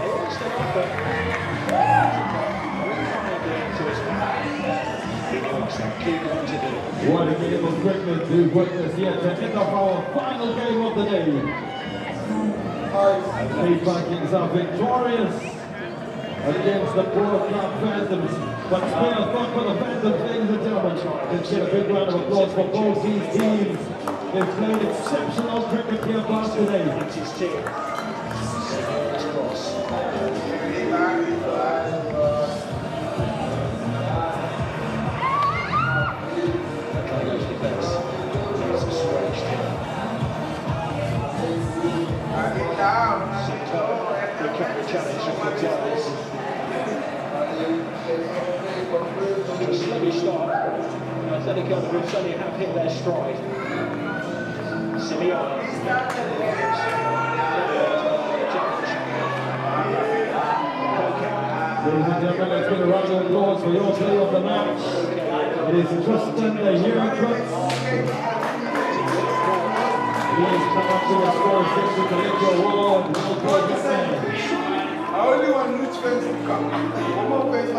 What a game of cricket to witness here to end off our final game of the day. The Vikings are victorious against the Pro Club Phantoms. But still, not for the Phantoms, ladies and gentlemen. Let's get a big round of applause for both these teams. They've played exceptional cricket here for us today. That's his team. Cross. Recovery challenge from Gonzalez. A sluggish start. Atletico Madrid suddenly have hit their stride. Ladies and gentlemen, let's get a round of applause for your play of the match. It is Tristan the Haircuts. He has come up to a score of 6 with the Electro Award. Well played, this man. I only want rich friends to come. One more face,